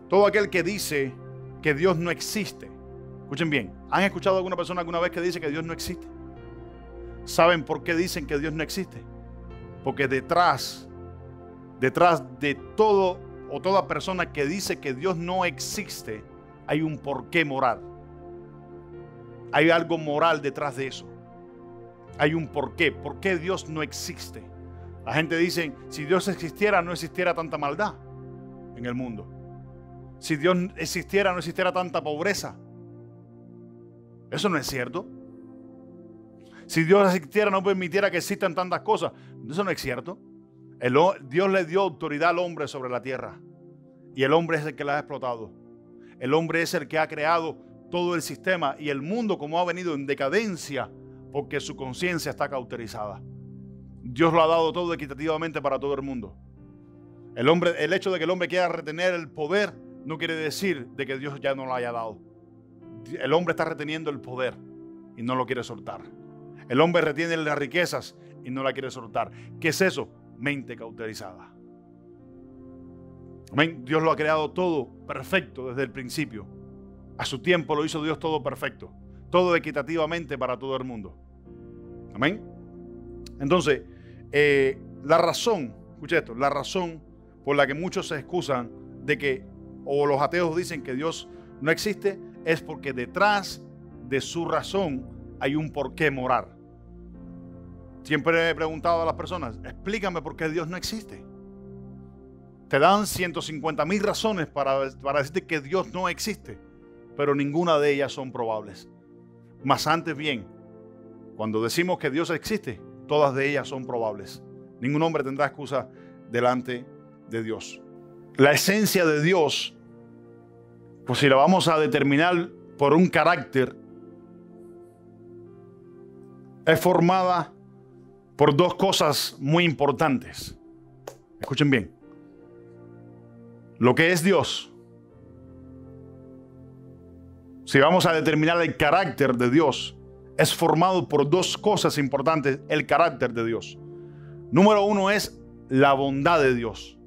Todo aquel que dice que Dios no existe. Escuchen bien, ¿han escuchado a alguna persona alguna vez que dice que Dios no existe? ¿Saben por qué dicen que Dios no existe? Porque detrás de todo o toda persona que dice que Dios no existe, hay un porqué moral. Hay algo moral detrás de eso. Hay un porqué. ¿Por qué Dios no existe? La gente dice, si Dios existiera, no existiera tanta maldad en el mundo. Si Dios existiera, no existiera tanta pobreza. Eso no es cierto. Si Dios existiera, no permitiera que existan tantas cosas. Eso no es cierto. Dios le dio autoridad al hombre sobre la tierra. Y el hombre es el que la ha explotado. El hombre es el que ha creado todo el sistema y el mundo como ha venido en decadencia porque su conciencia está cauterizada. Dios lo ha dado todo equitativamente para todo el mundo. El hecho de que el hombre quiera retener el poder no quiere decir de que Dios ya no lo haya dado. El hombre está reteniendo el poder y no lo quiere soltar. El hombre retiene las riquezas y no la quiere soltar. ¿Qué es eso? Mente cauterizada. Amén. Dios lo ha creado todo perfecto desde el principio. A su tiempo lo hizo Dios todo perfecto. Todo equitativamente para todo el mundo. Amén. Entonces, la razón, escucha esto, la razón por la que muchos se excusan de que, o los ateos dicen que Dios no existe, es porque detrás de su razón hay un porqué moral. Siempre he preguntado a las personas, explícame por qué Dios no existe. Te dan 150,000 razones para decirte que Dios no existe, pero ninguna de ellas son probables. Mas antes bien, cuando decimos que Dios existe, todas de ellas son probables. Ningún hombre tendrá excusa delante de Dios. La esencia de Dios, pues si la vamos a determinar por un carácter, es formada por dos cosas muy importantes. Escuchen bien. Lo que es Dios, si vamos a determinar el carácter de Dios, es formado por dos cosas importantes, el carácter de Dios. Número uno es la bondad de Dios.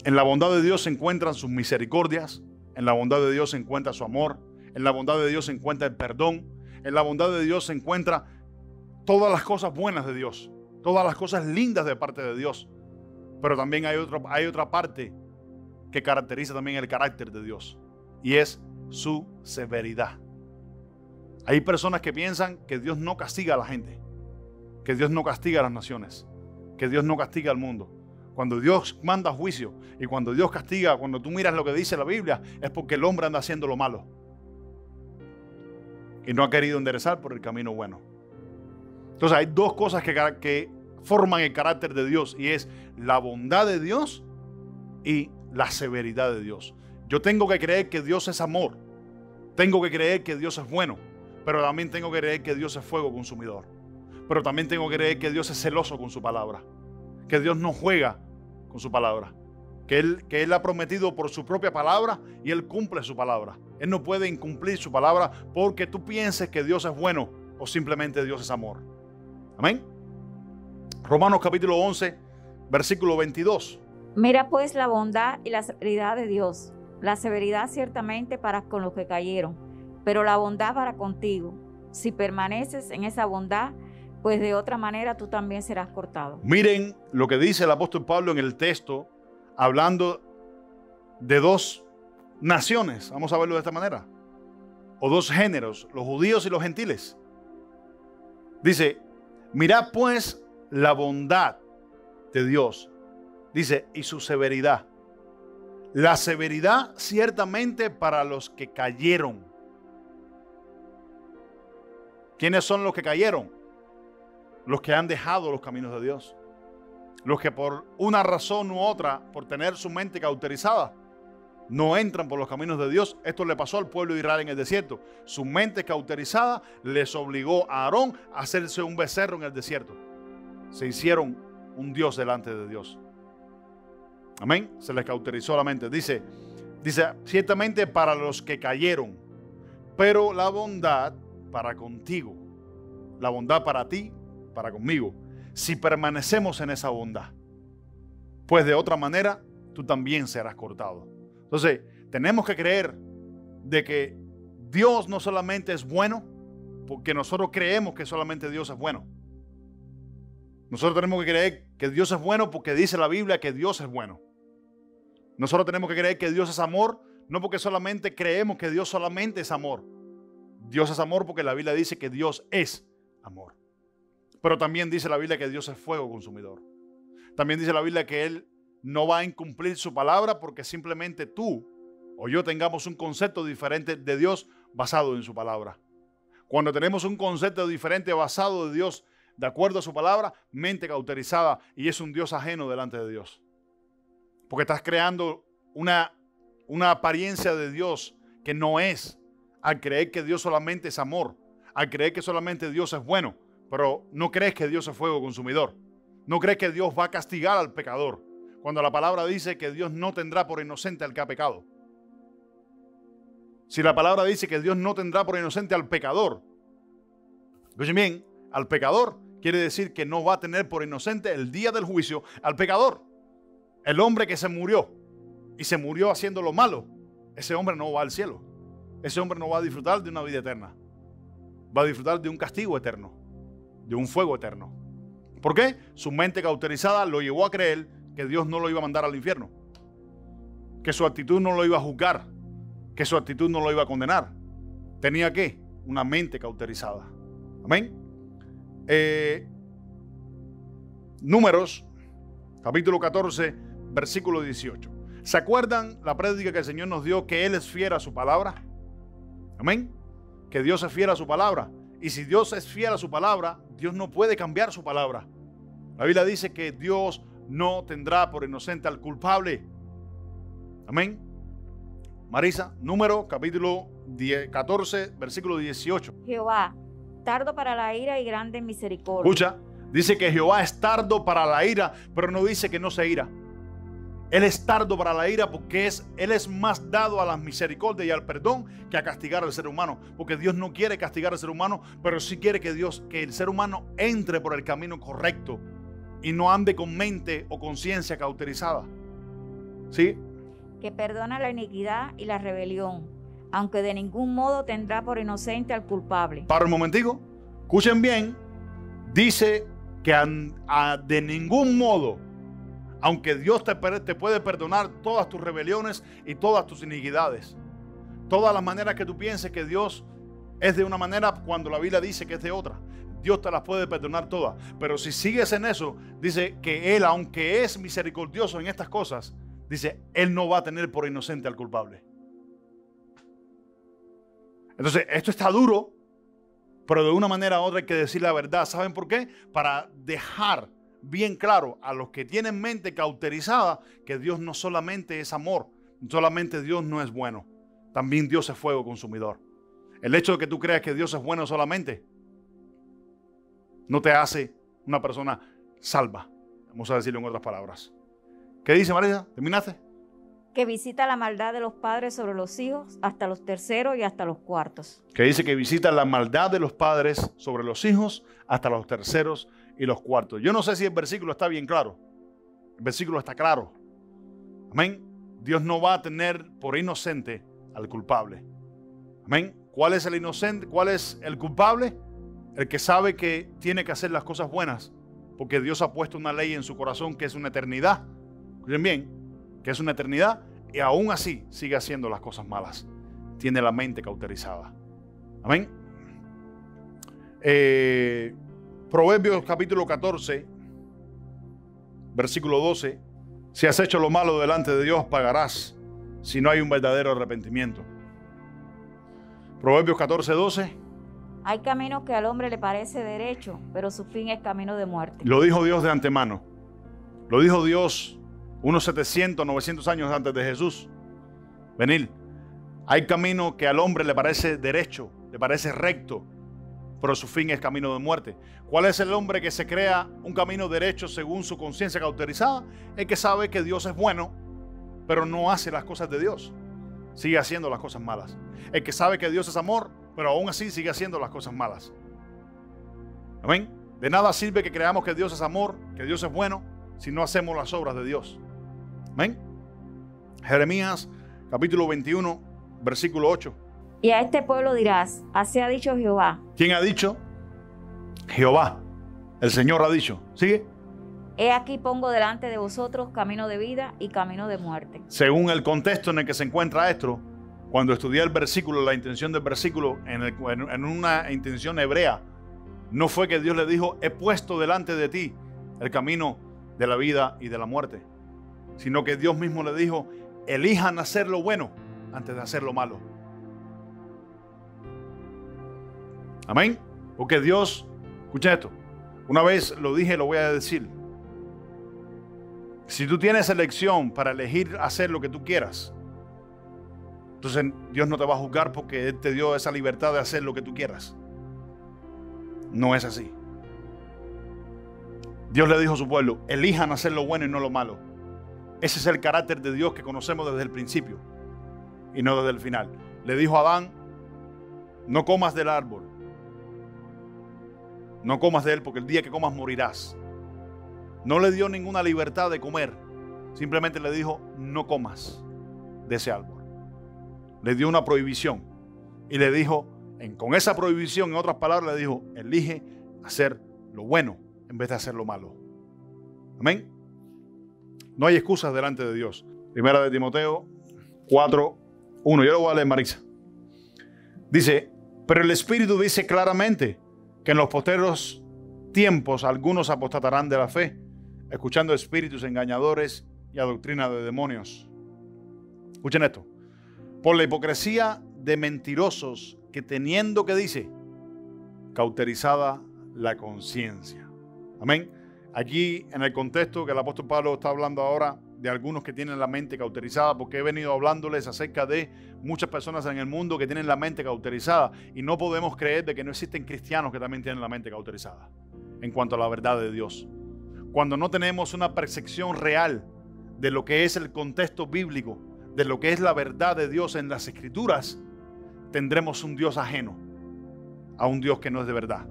En la bondad de Dios se encuentran sus misericordias, en la bondad de Dios se encuentra su amor, en la bondad de Dios se encuentra el perdón, en la bondad de Dios se encuentra todas las cosas buenas de Dios, todas las cosas lindas de parte de Dios. Pero también hay otra parte que caracteriza también el carácter de Dios, y es su severidad. Hay personas que piensan que Dios no castiga a la gente, que Dios no castiga a las naciones, que Dios no castiga al mundo. Cuando Dios manda juicio y cuando Dios castiga, cuando tú miras lo que dice la Biblia, es porque el hombre anda haciendo lo malo y no ha querido enderezar por el camino bueno. Entonces hay dos cosas que forman el carácter de Dios, y es la bondad de Dios y la severidad de Dios. Yo tengo que creer que Dios es amor, tengo que creer que Dios es bueno, pero también tengo que creer que Dios es fuego consumidor, pero también tengo que creer que Dios es celoso con su palabra, que Dios no juega con su palabra, que Él ha prometido por su propia palabra y Él cumple su palabra. Él no puede incumplir su palabra porque tú pienses que Dios es bueno o simplemente Dios es amor. Amén. Romanos capítulo 11, versículo 22. Mira pues la bondad y la severidad de Dios, la severidad ciertamente para con los que cayeron, pero la bondad para contigo. Si permaneces en esa bondad, pues de otra manera tú también serás cortado. Miren lo que dice el apóstol Pablo en el texto, hablando de dos naciones, vamos a verlo de esta manera, o dos géneros, los judíos y los gentiles. Dice, mirad pues la bondad de Dios, dice, y su severidad. La severidad ciertamente para los que cayeron. ¿Quiénes son los que cayeron? Los que han dejado los caminos de Dios. Los que por una razón u otra, por tener su mente cauterizada, no entran por los caminos de Dios. Esto le pasó al pueblo de Israel en el desierto. Su mente cauterizada les obligó a Aarón a hacerse un becerro en el desierto. Se hicieron un Dios delante de Dios. Amén. Se les cauterizó la mente. Dice, ciertamente para los que cayeron, pero la bondad para contigo. La bondad para ti, para conmigo. Si permanecemos en esa bondad, pues de otra manera tú también serás cortado. Entonces, tenemos que creer de que Dios no solamente es bueno, porque nosotros creemos que solamente Dios es bueno. Nosotros tenemos que creer que Dios es bueno porque dice la Biblia que Dios es bueno. Nosotros tenemos que creer que Dios es amor, no porque solamente creemos que Dios solamente es amor. Dios es amor porque la Biblia dice que Dios es amor. Pero también dice la Biblia que Dios es fuego consumidor. También dice la Biblia que Él no va a incumplir su palabra porque simplemente tú o yo tengamos un concepto diferente de Dios basado en su palabra. Cuando tenemos un concepto diferente basado de Dios, de acuerdo a su palabra, mente cauterizada, y es un Dios ajeno delante de Dios. Porque estás creando una apariencia de Dios que no es, al creer que Dios solamente es amor, al creer que solamente Dios es bueno, pero no crees que Dios es fuego consumidor. No crees que Dios va a castigar al pecador, cuando la palabra dice que Dios no tendrá por inocente al que ha pecado. Si la palabra dice que Dios no tendrá por inocente al pecador, escuchen bien, al pecador quiere decir que no va a tener por inocente el día del juicio al pecador. El hombre que se murió y se murió haciendo lo malo, ese hombre no va al cielo. Ese hombre no va a disfrutar de una vida eterna. Va a disfrutar de un castigo eterno, de un fuego eterno. ¿Por qué? Su mente cauterizada lo llevó a creer que Dios no lo iba a mandar al infierno, que su actitud no lo iba a juzgar, que su actitud no lo iba a condenar. ¿Tenía qué? Una mente cauterizada. Amén. Números, capítulo 14, versículo 18. ¿Se acuerdan la prédica que el Señor nos dio, que Él es fiel a su palabra? Amén. Que Dios es fiel a su palabra. Y si Dios es fiel a su palabra, Dios no puede cambiar su palabra. La Biblia dice que Dios no tendrá por inocente al culpable. Amén. Marisa, Número capítulo 14, versículo 18. Jehová, tardo para la ira y grande en misericordia. Escucha, dice que Jehová es tardo para la ira, pero no dice que no se ira. Él es tardo para la ira porque Él es más dado a la misericordia y al perdón que a castigar al ser humano. Porque Dios no quiere castigar al ser humano, pero sí quiere que el ser humano entre por el camino correcto y no ande con mente o conciencia cauterizada. ¿Sí? Que perdona la iniquidad y la rebelión, aunque de ningún modo tendrá por inocente al culpable. Para un momentico, escuchen bien, dice que de ningún modo, aunque Dios te puede perdonar todas tus rebeliones y todas tus iniquidades, todas las maneras que tú pienses que Dios es de una manera cuando la Biblia dice que es de otra, Dios te las puede perdonar todas. Pero si sigues en eso, dice que Él, aunque es misericordioso en estas cosas, dice, Él no va a tener por inocente al culpable. Entonces, esto está duro, pero de una manera u otra hay que decir la verdad. ¿Saben por qué? Para dejar bien claro a los que tienen mente cauterizada que Dios no solamente es amor, solamente Dios no es bueno, también Dios es fuego consumidor. El hecho de que tú creas que Dios es bueno solamente no te hace una persona salva, vamos a decirlo en otras palabras. ¿Qué dice Marisa? ¿Terminaste? Que visita la maldad de los padres sobre los hijos hasta los terceros y hasta los cuartos. Que dice que visita la maldad de los padres sobre los hijos hasta los terceros y los cuartos. Yo no sé si el versículo está bien claro. El versículo está claro. Amén. Dios no va a tener por inocente al culpable. Amén. ¿Cuál es el inocente? ¿Cuál es el culpable? El que sabe que tiene que hacer las cosas buenas porque Dios ha puesto una ley en su corazón que es una eternidad. Escuchen bien, que es una eternidad y aún así sigue haciendo las cosas malas. Tiene la mente cauterizada. Amén. Proverbios capítulo 14, versículo 12. Si has hecho lo malo delante de Dios, pagarás si no hay un verdadero arrepentimiento. Proverbios 14, 12. Hay caminos que al hombre le parece derecho, pero su fin es camino de muerte. Lo dijo Dios de antemano. Lo dijo Dios unos 700, 900 años antes de Jesús venir. Hay camino que al hombre le parece derecho, le parece recto, pero su fin es camino de muerte. ¿Cuál es el hombre que se crea un camino derecho según su conciencia cauterizada? El que sabe que Dios es bueno, pero no hace las cosas de Dios. Sigue haciendo las cosas malas. El que sabe que Dios es amor, pero aún así sigue haciendo las cosas malas. Amén. De nada sirve que creamos que Dios es amor, que Dios es bueno, si no hacemos las obras de Dios. Amén. Jeremías capítulo 21, versículo 8. Y a este pueblo dirás, así ha dicho Jehová. ¿Quién ha dicho? Jehová. El Señor ha dicho. ¿Sigue? He aquí pongo delante de vosotros camino de vida y camino de muerte. Según el contexto en el que se encuentra esto, cuando estudié el versículo, la intención del versículo en una intención hebrea, no fue que Dios le dijo, he puesto delante de ti el camino de la vida y de la muerte, sino que Dios mismo le dijo, elijan hacer lo bueno antes de hacer lo malo. Amén. Porque Dios, escucha esto, una vez lo dije, lo voy a decir. Si tú tienes elección para elegir hacer lo que tú quieras, entonces Dios no te va a juzgar porque Él te dio esa libertad de hacer lo que tú quieras. No es así. Dios le dijo a su pueblo, elijan hacer lo bueno y no lo malo. Ese es el carácter de Dios que conocemos desde el principio y no desde el final. Le dijo a Adán, no comas del árbol. No comas de él porque el día que comas morirás. No le dio ninguna libertad de comer. Simplemente le dijo, no comas de ese árbol. Le dio una prohibición. Y le dijo, con esa prohibición, en otras palabras, le dijo, elige hacer lo bueno en vez de hacer lo malo. Amén. No hay excusas delante de Dios. Primera de Timoteo 4:1. Yo lo voy a leer, Marisa. Dice, pero el Espíritu dice claramente que en los posteros tiempos algunos apostatarán de la fe, escuchando espíritus engañadores y a doctrina de demonios. Escuchen esto. Por la hipocresía de mentirosos que teniendo, que dice, cauterizada la conciencia. Amén. Aquí en el contexto que el apóstol Pablo está hablando ahora de algunos que tienen la mente cauterizada, porque he venido hablándoles acerca de muchas personas en el mundo que tienen la mente cauterizada y no podemos creer de que no existen cristianos que también tienen la mente cauterizada en cuanto a la verdad de Dios. Cuando no tenemos una percepción real de lo que es el contexto bíblico, de lo que es la verdad de Dios en las Escrituras, tendremos un Dios ajeno a un Dios que no es de verdad.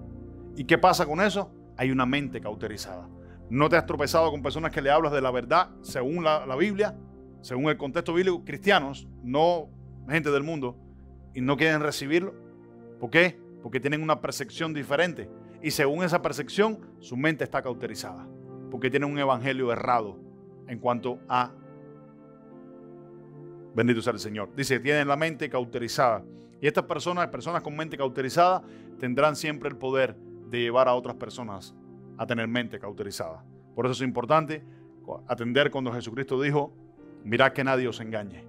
¿Y qué pasa con eso? Hay una mente cauterizada. ¿No te has tropezado con personas que le hablas de la verdad según la Biblia, según el contexto bíblico? Cristianos, no gente del mundo, y no quieren recibirlo. ¿Por qué? Porque tienen una percepción diferente. Y según esa percepción, su mente está cauterizada. Porque tienen un evangelio errado en cuanto a... Bendito sea el Señor. Dice, tienen la mente cauterizada. Y estas personas con mente cauterizada, tendrán siempre el poder de llevar a otras personas a tener mente cauterizada. Por eso es importante atender cuando Jesucristo dijo, mirad que nadie os engañe.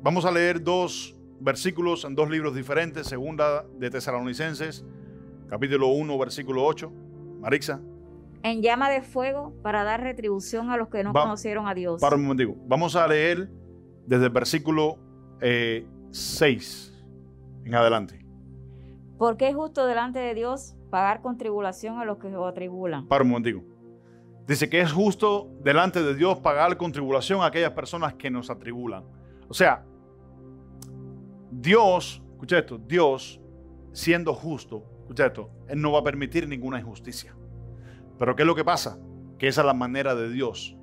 Vamos a leer dos versículos en dos libros diferentes. Segunda de Tesalonicenses, capítulo 1, versículo 8. Marixa. En llama de fuego para dar retribución a los que no conocieron a Dios. Para un momentico. Vamos a leer desde el versículo 6 en adelante. Porque es justo delante de Dios pagar con tribulación a los que lo atribulan. Para un momentico. Dice que es justo delante de Dios pagar con tribulación a aquellas personas que nos atribulan. O sea, Dios, escucha esto, Dios siendo justo, escucha esto, Él no va a permitir ninguna injusticia. Pero ¿qué es lo que pasa? Que esa es la manera de Dios.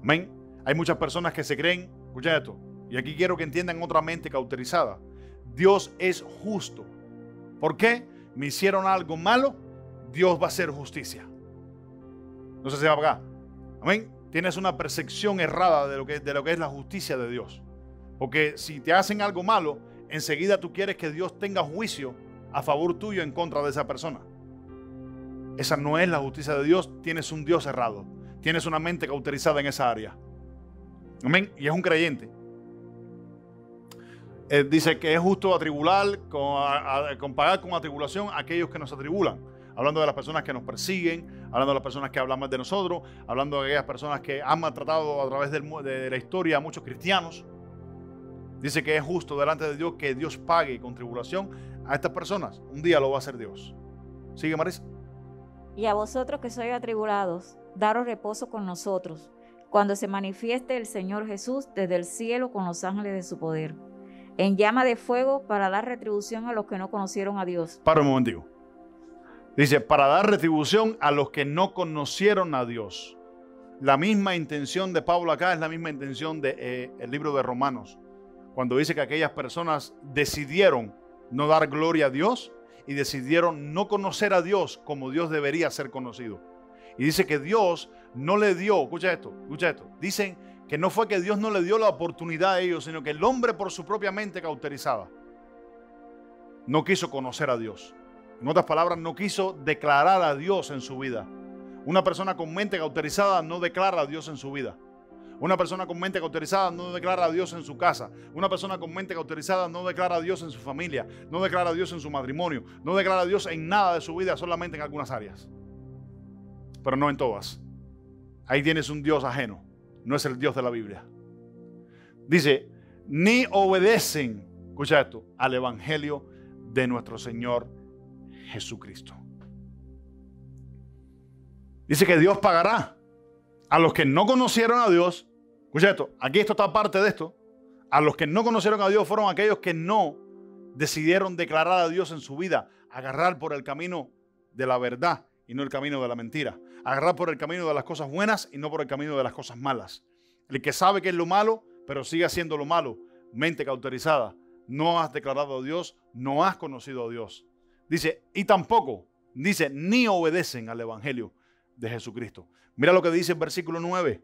Amén. Hay muchas personas que se creen, escucha esto, y aquí quiero que entiendan otra mente cauterizada. Dios es justo. ¿Por qué? Me hicieron algo malo, Dios va a hacer justicia. No sé si va acá. Amén. Tienes una percepción errada de lo que es la justicia de Dios. Porque si te hacen algo malo, enseguida tú quieres que Dios tenga juicio a favor tuyo en contra de esa persona. Esa no es la justicia de Dios. Tienes un Dios errado. Tienes una mente cauterizada en esa área. Amén. Y es un creyente. Dice que es justo atribular, con pagar con atribulación a aquellos que nos atribulan. Hablando de las personas que nos persiguen, hablando de las personas que hablan mal de nosotros, hablando de aquellas personas que han maltratado a través de la historia a muchos cristianos. Dice que es justo delante de Dios que Dios pague con tribulación a estas personas. Un día lo va a hacer Dios. ¿Sigue, Marisa? Y a vosotros que sois atribulados, daros reposo con nosotros, cuando se manifieste el Señor Jesús desde el cielo con los ángeles de su poder, en llama de fuego para dar retribución a los que no conocieron a Dios. Para un momentico. Dice, para dar retribución a los que no conocieron a Dios. La misma intención de Pablo acá es la misma intención del libro de Romanos. Cuando dice que aquellas personas decidieron no dar gloria a Dios y decidieron no conocer a Dios como Dios debería ser conocido. Y dice que Dios no le dio, escucha esto. Dicen que no fue que Dios no le dio la oportunidad a ellos, sino que el hombre por su propia mente cauterizada no quiso conocer a Dios. En otras palabras, no quiso declarar a Dios en su vida. Una persona con mente cauterizada no declara a Dios en su vida. Una persona con mente cauterizada no declara a Dios en su casa. Una persona con mente cauterizada no declara a Dios en su familia. No declara a Dios en su matrimonio. No declara a Dios en nada de su vida, solamente en algunas áreas. Pero no en todas. Ahí tienes un Dios ajeno. No es el Dios de la Biblia. Dice, ni obedecen, escucha esto, al evangelio de nuestro Señor Jesucristo. Dice que Dios pagará a los que no conocieron a Dios. Escucha esto, aquí esto está parte de esto. A los que no conocieron a Dios fueron aquellos que no decidieron declarar a Dios en su vida, agarrar por el camino de la verdad y no el camino de la mentira, agarrar por el camino de las cosas buenas y no por el camino de las cosas malas. El que sabe que es lo malo, pero sigue haciendo lo malo, mente cauterizada, no has declarado a Dios, no has conocido a Dios. Dice, y tampoco, dice, ni obedecen al evangelio de Jesucristo. Mira lo que dice el versículo 9.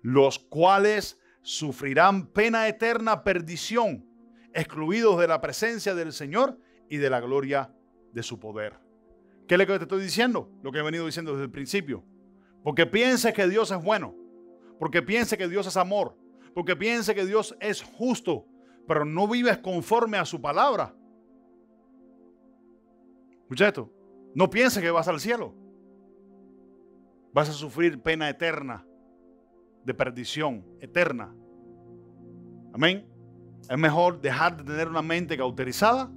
Los cuales sufrirán pena eterna, perdición, excluidos de la presencia del Señor y de la gloria de su poder. ¿Qué es lo que te estoy diciendo? Lo que he venido diciendo desde el principio. Porque pienses que Dios es bueno, porque pienses que Dios es amor, porque pienses que Dios es justo, pero no vives conforme a su palabra. Escucha esto. No pienses que vas al cielo. Vas a sufrir pena eterna, de perdición eterna. Amén. Es mejor dejar de tener una mente cauterizada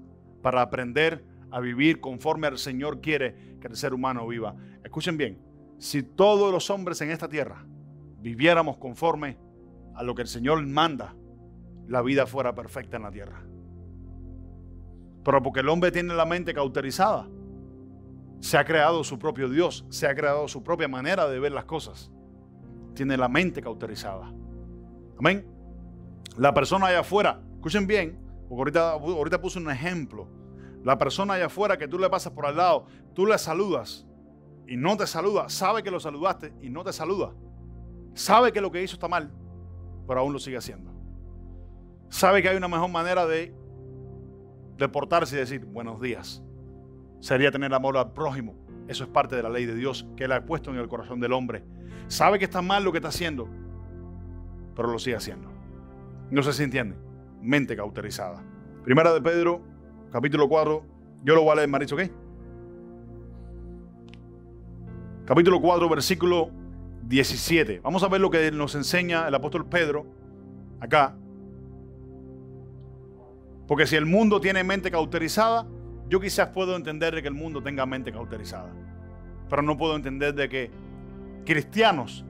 para aprender a vivir conforme el Señor quiere que el ser humano viva. Escuchen bien. si todos los hombres en esta tierra viviéramos conforme a lo que el Señor manda, la vida fuera perfecta en la tierra. Pero porque el hombre tiene la mente cauterizada, se ha creado su propio Dios, se ha creado su propia manera de ver las cosas. Tiene la mente cauterizada. Amén. La persona allá afuera, escuchen bien, porque ahorita puse un ejemplo. La persona allá afuera que tú le pasas por al lado, tú le saludas y no te saluda, sabe que lo saludaste y no te saluda. Sabe que lo que hizo está mal, pero aún lo sigue haciendo. Sabe que hay una mejor manera de portarse y decir buenos días. Sería tener amor al prójimo. Eso es parte de la ley de Dios que Él ha puesto en el corazón del hombre. Sabe que está mal lo que está haciendo, pero lo sigue haciendo. No sé si entiende. Mente cauterizada. Primera de Pedro, capítulo 4. Yo lo voy a leer, Maricho, ¿ok? Capítulo 4, versículo 17. Vamos a ver lo que nos enseña el apóstol Pedro acá. Porque si el mundo tiene mente cauterizada, yo quizás puedo entender de que el mundo tenga mente cauterizada. Pero no puedo entender de que cristianos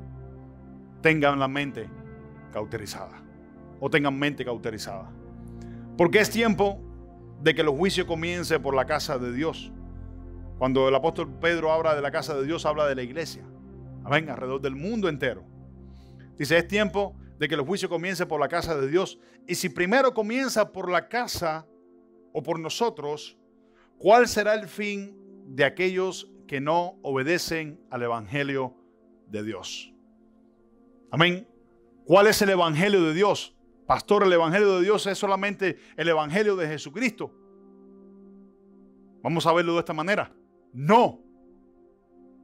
tengan la mente cauterizada. O tengan mente cauterizada. Porque es tiempo de que el juicio comience por la casa de Dios. Cuando el apóstol Pedro habla de la casa de Dios, habla de la iglesia. Amén, alrededor del mundo entero. Dice, es tiempo de que el juicio comience por la casa de Dios. Y si primero comienza por la casa o por nosotros, ¿cuál será el fin de aquellos que no obedecen al evangelio de Dios? Amén. ¿Cuál es el evangelio de Dios? Pastor, el evangelio de Dios es solamente el evangelio de Jesucristo. Vamos a verlo de esta manera. No.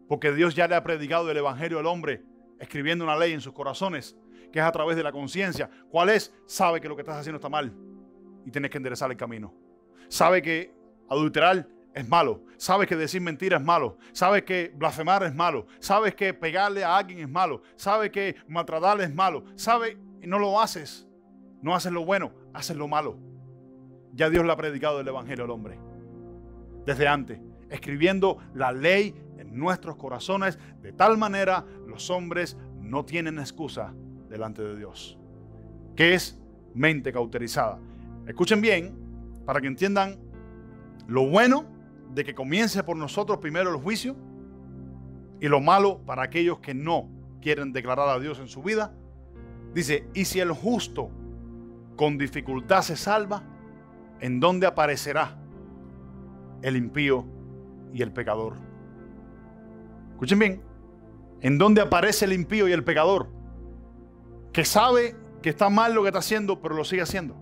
Porque Dios ya le ha predicado el evangelio al hombre, escribiendo una ley en sus corazones, que es a través de la conciencia. ¿Cuál es? Sabe que lo que estás haciendo está mal y tienes que enderezar el camino. Sabe que adulterar es malo. Sabes que decir mentira es malo. Sabes que blasfemar es malo. Sabes que pegarle a alguien es malo. Sabes que maltratarle es malo. Sabes y no lo haces. No haces lo bueno, haces lo malo. Ya Dios le ha predicado el evangelio al hombre. Desde antes, escribiendo la ley en nuestros corazones. De tal manera, los hombres no tienen excusa delante de Dios. ¿Qué es mente cauterizada? Escuchen bien, para que entiendan lo bueno de que comience por nosotros primero el juicio y lo malo para aquellos que no quieren declarar a Dios en su vida. Dice, y si el justo con dificultad se salva, ¿en dónde aparecerá el impío y el pecador? Escuchen bien, ¿en dónde aparece el impío y el pecador? Que sabe que está mal lo que está haciendo, pero lo sigue haciendo.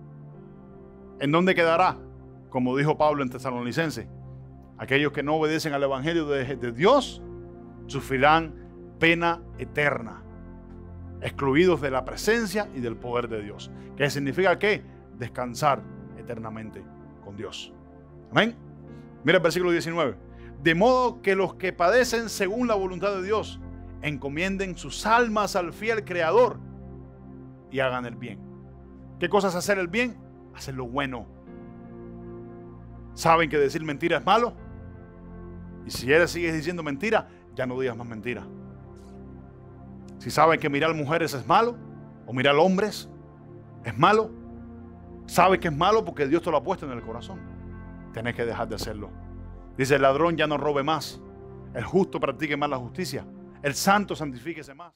¿En dónde quedará? Como dijo Pablo en Tesalonicenses, aquellos que no obedecen al evangelio de Dios sufrirán pena eterna, excluidos de la presencia y del poder de Dios. ¿Qué significa? ¿Qué? Descansar eternamente con Dios. Amén. Mira el versículo 19. De modo que los que padecen según la voluntad de Dios encomienden sus almas al fiel Creador y hagan el bien. ¿Qué cosa es hacer el bien? Hacer lo bueno. ¿Saben que decir mentira es malo? Y si eres sigues diciendo mentira, ya no digas más mentira. Si saben que mirar mujeres es malo, o mirar hombres es malo, sabes que es malo porque Dios te lo ha puesto en el corazón. Tenés que dejar de hacerlo. Dice, el ladrón ya no robe más, el justo practique más la justicia, el santo santifíquese más.